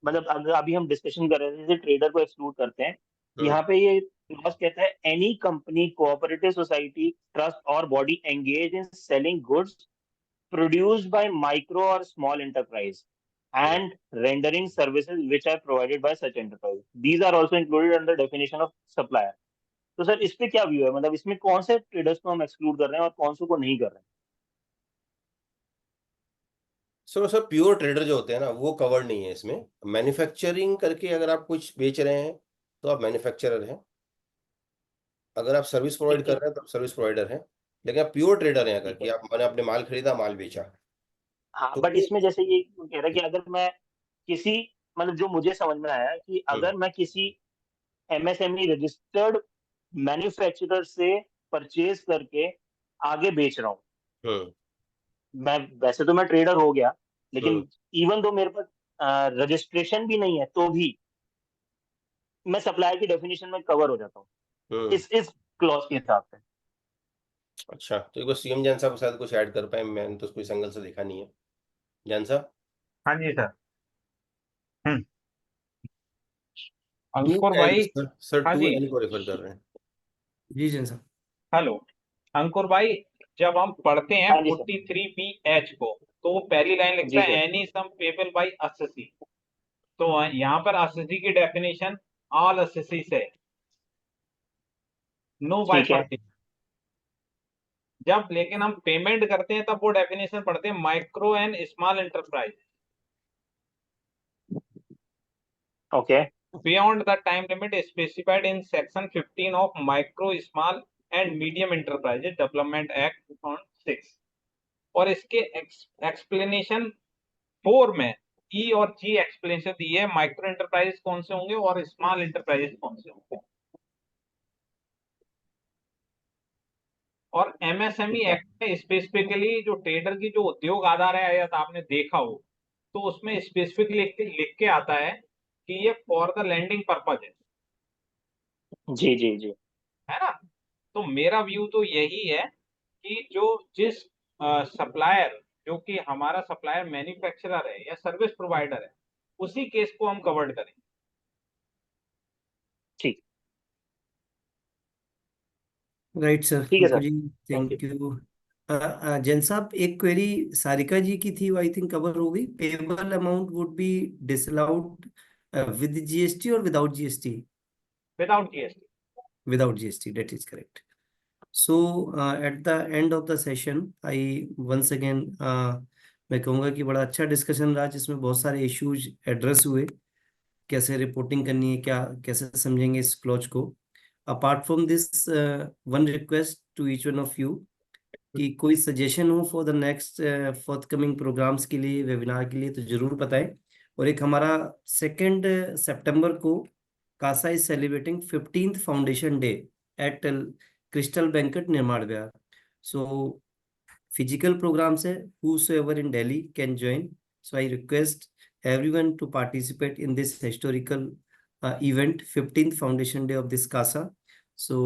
मतलब अगर अभी हम डिस्कशन कर रहे थे, जैसे ट्रेडर को एक्सक्लूड करते हैं, हम्म यहाँ पे ये क्लॉज कहता है any company, cooperative society, trust और body engage in selling goods produced by micro or small enterprise and rendering services which are provided by such enterprise. These are also included under definition of supplier. तो sir इस पे क्या view है, मतलब इसमें कौन से ट्रेडर्स को हम एक्सक्लूड कर रहे हैं और कौन से को नहीं कर रहे हैं? सर प्योर ट्रेडर जो होते हैं ना वो कवर्ड नहीं है इसमें। मैन्युफैक्चरिंग करके अगर आप कुछ बेच रहे हैं तो आप मैन्युफैक्चरर हैं, अगर आप सर्विस प्रोवाइड ठीक कर है, रहे हैं तो आप सर्विस प्रोवाइडर हैं, लेकिन आप प्योर ट्रेडर हैं अगर ठीक कि है। आप मैंने अपने माल खरीदा माल बेचा हाँ, तो बट वो। इसमें जैसे ये कह रहा है कि अगर मैं किसी, मतलब जो मुझे समझ में आया कि अगर मैं किसी एमएसएमई रजिस्टर्ड मैन्युफैक्चरर से परचेज करके आगे बेच रहा हूँ, हम्म मैं वैसे तो मैं ट्रेडर हो गया, हम्म लेकिन इवन तो मेरे पास रजिस्ट्रेशन भी नहीं है तो भी मैं सप्लायर की डेफिनेशन में कवर हो जाता हूँ हम्म इस क्लॉज के हिसाब से। अच्छा, तो एक बार सीएम जैन साहब शायद कुछ ऐड कर पाए, मैंने तो उसको इस एंगल से देखा नहीं है। जैन साहब। हाँ जी सर। हम्म टू अंकुर एन भाई। सर हाँ टू जी। एन को रेफर कर रहे हैं। जी जैन साहब। हेलो अंकुर भाई, जब हम पढ़ते हैं हाँ जी सर। 43BH को, तो वो पहली लाइन लिखता जी है sir. Any sum payable by assessee. तो यहाँ पर असेसी की डेफिनेशन ऑल असेसी से, नो ठीक है। बाइफर्केशन। जब लेकिन हम पेमेंट करते हैं तब वो डेफिनेशन पढ़ते हैं micro and small enterprise, okay. beyond the time limit specified in section 15 of micro small and medium enterprises development act 2006। और इसके एक्सप्लेनेशन 4 में ई और जी एक्सप्लेनेशन दी है माइक्रो एंटरप्राइजेस कौन से होंगे और स्मॉल एंटरप्राइजेस कौन से होंगे। और एमएसएमई ठीक है। एक्ट में स्पेसिफिकली जो ट्रेडर की जो उद्योग आधार है आयत आपने देखा हो, तो उसमें स्पेसिफिक लिख के आता है कि ये फॉर द लैंडिंग पर्पज जी जी जी। है ना। तो मेरा व्यू तो यही है कि जो जिस सप्लायर, जो कि हमारा सप्लायर मैन्युफैक्चरर है या सर्विस प्रोवाइडर है, उसी केस को हम कवर्ड करें। ठीक। राइट सर, ठीक है अंकुर सर, जी thank you. Thank you. Jain साहब एक क्वेरी सारिका जी की थी, वो आई थिंक कवर हो गई। Payable amount would be disallowed with GST और without GST? Without GST. Without GST, that is correct. So at the end of the session, I once again मैं कहूँगा कि बड़ा अच्छा डिस्कशन रहा जिसमें बहुत सारे इश्यूज एड्रेस हुए, कैसे रिपोर्टिंग करनी है, क्या कैसे समझेंगे इस क्लॉज को। Apart from this, one request to each one of you कि कोई सजेशन हो for the next fourth programs के लिए, वेबिनार के लिए, तो जरूर बताएं। और एक हमारा 2 सितंबर को CASA is celebrating 15th foundation day at Crystal banquet Nirman Vihar. So physical programs है, whosoever in Delhi can join. So I request everyone to participate in this historical event, 15th foundation day of this CASA. So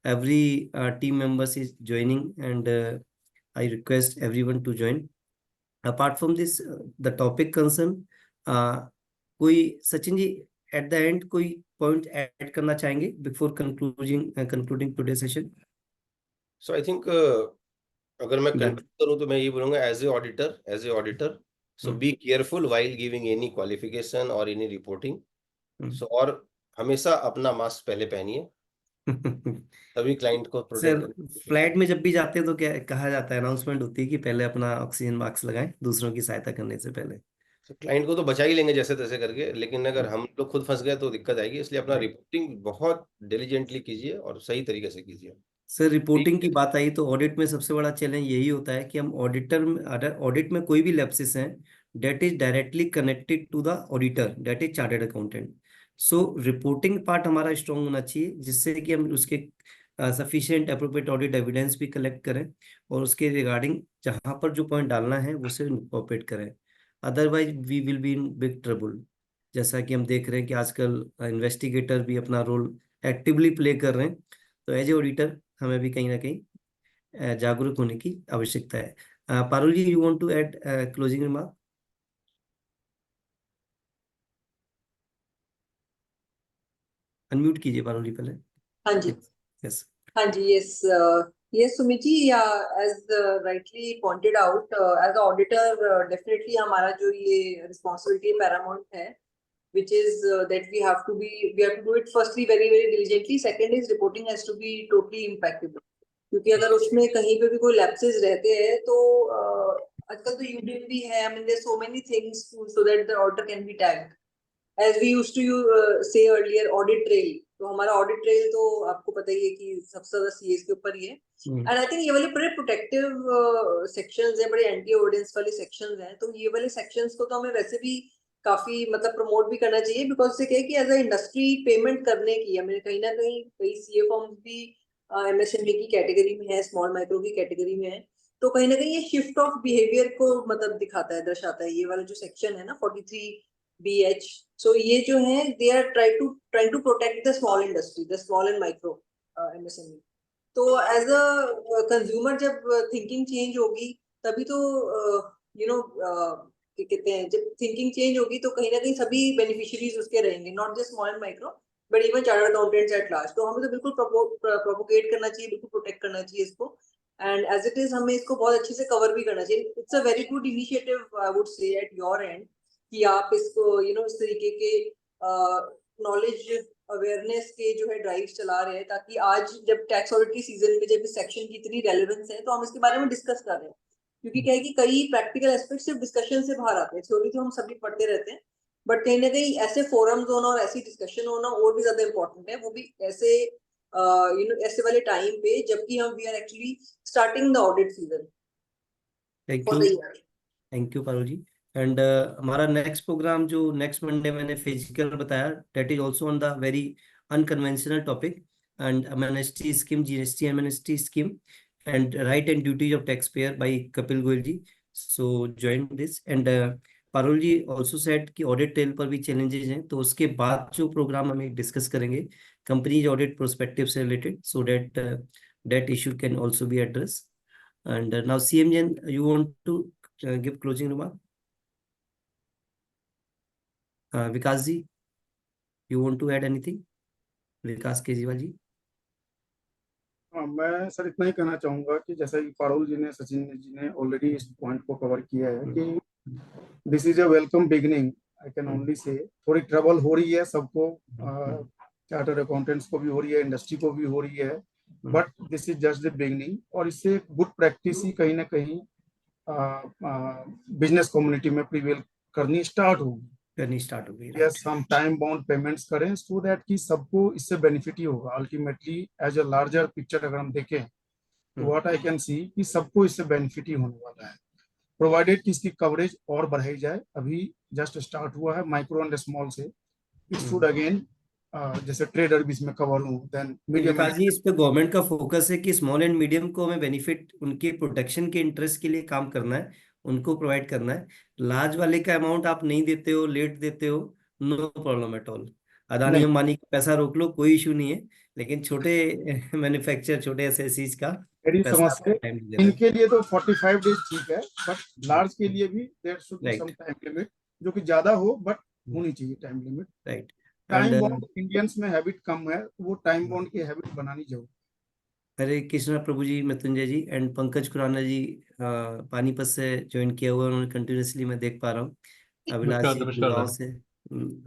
every team members is joining, and I request everyone to join. Apart from this, the topic concern, कोई Sachin ji at the end कोई point add करना चाहेंगे before concluding today's session? So I think अगर मैं conclude करूँ तो मैं ये बोलूँगा as a auditor, so be careful while giving any qualification or any reporting. So और हमेशा अपना मास्क पहले पहनिए, तभी क्लाइंट को सर प्रोटेक्ट। फ्लाइट में जब भी जाते हैं तो क्या कहा जाता है, अनाउंसमेंट होती है कि पहले अपना ऑक्सीजन मास्क लगाएं दूसरों की सहायता करने से पहले। क्लाइंट को तो बचा ही लेंगे जैसे तैसे करके, लेकिन अगर हम लोग खुद फंस गए तो दिक्कत आएगी, इसलिए अपना रिपोर्टिंग बहुत डिलीजेंटली कीजिए और सही तरीके से कीजिए। सर रिपोर्टिंग की बात आई तो ऑडिट में सबसे बड़ा चैलेंज यही होता है कि हम ऑडिट में कोई भी लैप्सेस हैं, that is directly connected to the auditor, that is chartered accountant. So reporting part हमारा स्ट्रांग होना चाहिए, जिससे कि हम उसके सफिशिएंट अप्रोप्रिएट ऑडिट एविडेंस भी कलेक्ट करें और उसके रिगार्डिंग जहां पर जो पॉइंट डालना है उसे इनकॉर्पोरेट करें। Otherwise we will be in big trouble. जैसा कि हम देख रहे हैं कि आजकल इन्वेस्टिगेटर भी अपना रोल एक्टिवली प्ले कर रहे हैं, तो एज ए ऑडिटर हमें भी कहीं ना कहीं जागरूक होने की आवश्यकता है। Parul ji, you want to add closing remark? Unmute कीजिए पारुल जी पहले। हाँ जी, यस हाँ जी, yes, yes, Sumit ji, yeah, as rightly pointed out, as an auditor, definitely हमारा जो ये responsibility paramount है, which is that we have to do it firstly very very diligently. Second is reporting has to be totally impeccable. क्योंकि अगर उसमें कहीं पे भी कोई lapses रहते हैं तो आजकल तो UDIM भी है, I mean there's so many things so that the auditor can be tagged. As we used to say earlier, audit trail. तो हमारा ऑडिट ट्रेल तो आपको पता ही है कि सबसे ज्यादा सीएस के ऊपर ही है। एंड आई थिंक ये वाले बड़े प्रोटेक्टिव सेक्शंस हैं, बड़े एंटी ऑडियंस वाले सेक्शंस हैं, तो ये वाले सेक्शंस को तो हमें वैसे भी काफी मतलब प्रमोट भी करना चाहिए, बिकॉज से क्या है कि एज अ इंडस्ट्री पेमेंट करने की हमें कहीं ना कहीं कई सीए फॉर्म्स भी एमएसएमई की कैटेगरी में है, स्मॉल माइक्रो की कैटेगरी में है, तो कहीं ना कहीं ये शिफ्ट ऑफ बिहेवियर को मतलब दिखाता है, दर्शाता है। ये वाला जो सेक्शन है ना 43BH, so ये जो है they are trying to protect the small industry, the small and micro MSME. तो as a consumer जब thinking change होगी तभी तो क्या कहते हैं, जब thinking change होगी तो कहीं ना कहीं सभी beneficiaries उसके रहेंगे, not just small and micro but even chartered accountants at large। तो हमें तो बिल्कुल propagate करना चाहिए, बिल्कुल protect करना चाहिए इसको, and as it is हमें इसको बहुत अच्छे से cover भी करना चाहिए। It's a very good initiative, I would say, at your end, कि आप इसको इस तरीके के नॉलेज अवेयरनेस के जो है ड्राइव्स चला रहे हैं, ताकि आज जब टैक्स ऑडिट की सीजन में जब इस सेक्शन की इतनी रेलेवेंस है तो हम इसके बारे में डिस्कस कर रहे हैं। क्योंकि क्या है कि कई प्रैक्टिकल एस्पेक्ट सिर्फ डिस्कशन से बाहर आते हैं, थ्योरी तो हम सभी पढ़ते रहते हैं, बट कहीं ना कहीं ऐसे फोरम्स होना और ऐसी डिस्कशन होना और भी ज्यादा इम्पोर्टेंट है, वो भी ऐसे ऐसे वाले टाइम पे जबकि हम we are actually starting the audit season. Thank you Parul ji. And हमारा नेक्स्ट प्रोग्राम जो नेक्स्ट मंडे मैंने फिजिकल बताया, that is also on the very unconventional topic and MNST scheme, GST MNST scheme and right and duties of tax payer by Kapil Goyal ji. So join this. And Parul ji also said कि audit trail पर भी challenges हैं, तो उसके बाद जो programme हमें discuss करेंगे कंपनीज ऑडिट प्रोस्पेक्टिव से related, so that issue can also be address. And now CM Jain, you want to give closing remark? Vikas ji, you want to add anything? Vikas Kejriwal ji. हाँ, मैं सर इतना ही कहना चाहूंगा कि जैसा कि पारुल जी ने, सचिन जी ने ऑलरेडी इस पॉइंट को कवर किया है कि this is a welcome beginning. I can only say थोड़ी ट्रबल हो रही है सबको, चार्टर्ड अकाउंटेंट्स को भी हो रही है, इंडस्ट्री को भी हो रही है, but this is just the beginning. और इससे गुड प्रैक्टिस ही कहीं ना कहीं बिजनेस कम्युनिटी में प्रिवेल करनी स्टार्ट होगी। यस, हम टाइम बाउंड पेमेंट्स करें सो दैट कि सबको इससे बेनिफिट ही होगा। Ultimately as a larger picture अगर हम देखें तो व्हाट आई कैन सी कि सबको इससे बेनिफिट ही होने वाला है, प्रोवाइडेड कि इसकी कवरेज और बढ़ाई जाए। अभी जस्ट स्टार्ट हुआ है माइक्रो एंड स्मॉल से, इट शुड अगेन जैसे ट्रेडर भी इसमें कवर हो, देन मीडियम। इस पे गवर्नमेंट का फोकस है कि स्मॉल एंड मीडियम को हमें बेनिफिट उनके प्रोटेक्शन के इंटरेस्ट के लिए काम करना है, उनको प्रोवाइड करना है। लार्ज वाले का अमाउंट आप नहीं देते हो, लेट देते हो, no problem at all. Adani नहीं। अंबानी का पैसा रोक लो, कोई इशू नहीं है, लेकिन छोटे मैन्युफैक्चर, छोटे एसएससीज का मेरी पैसा समझ आपको से टाइम दे रहा है। इनके लिए तो 45 डेज ठीक है, बट लार्ज के लिए भी there should be some right time limit, जो कि ज्यादा हो, बट होनी चाहिए time limit. Right time and bound Indians में हैबिट कम है, तो वो टाइम बॉन्ड की हैबिट बनानी जरूर। हरे कृष्णा प्रभु जी, मृत्युंजय जी एंड पंकज खुराना जी पानीपत से ज्वाइन किया हुआ है, उन्होंने कंटिन्यूसली मैं देख पा रहा हूँ। अभिलाष नमस्कार जी नमस्कार गुड़गांव सर। से,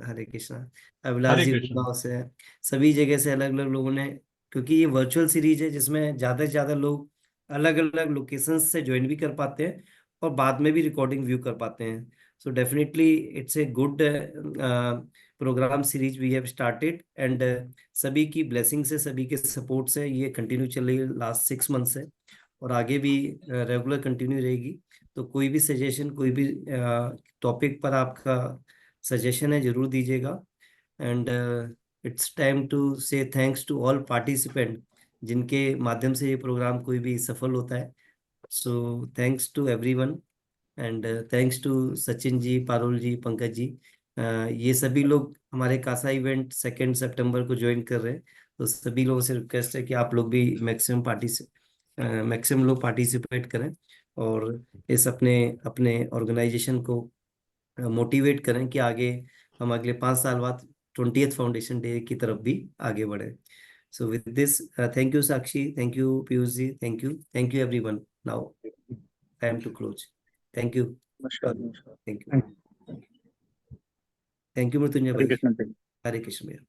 हरे कृष्णा। अभिलाष हरे जी कृष्ण। गुड़गांव से, सभी जगह से अलग अलग लोगों ने, क्योंकि ये वर्चुअल सीरीज है जिसमें ज्यादा से ज्यादा लोग अलग अलग लोकेशन से ज्वाइन भी कर पाते हैं और बाद में भी रिकॉर्डिंग व्यू कर पाते हैं। So definitely it's a good program series we have started, and सभी की ब्लेसिंग से, सभी के सपोर्ट से ये कंटिन्यू चल रही है लास्ट 6 मंथ से, और आगे भी रेगुलर कंटिन्यू रहेगी। तो कोई भी सजेशन, कोई भी टॉपिक पर आपका सजेशन है, जरूर दीजिएगा। एंड इट्स टाइम टू से थैंक्स टू ऑल पार्टिसिपेंट जिनके माध्यम से ये प्रोग्राम कोई भी सफल होता है। So thanks to everyone, and thanks to Sachin ji, Parul ji, Pankaj ji. ये सभी लोग हमारे कासा इवेंट 2 सितंबर को ज्वाइन कर रहे हैं, तो सभी लोगों से रिक्वेस्ट है कि आप लोग भी मैक्सिमम लोग पार्टिसिपेट करें और इस अपने अपने ऑर्गेनाइजेशन को मोटिवेट करें कि आगे हम अगले 5 साल बाद 20th फाउंडेशन डे की तरफ भी आगे बढ़े। So with this, thank you Sakshi, thank you Piyush ji, thank you everyone. Now time to close. Thank you, नमस्कार नमस्कार। Thank you, thank you Mrityunjay Hare भाई। कृष्ण। हरे कृष्ण भैया।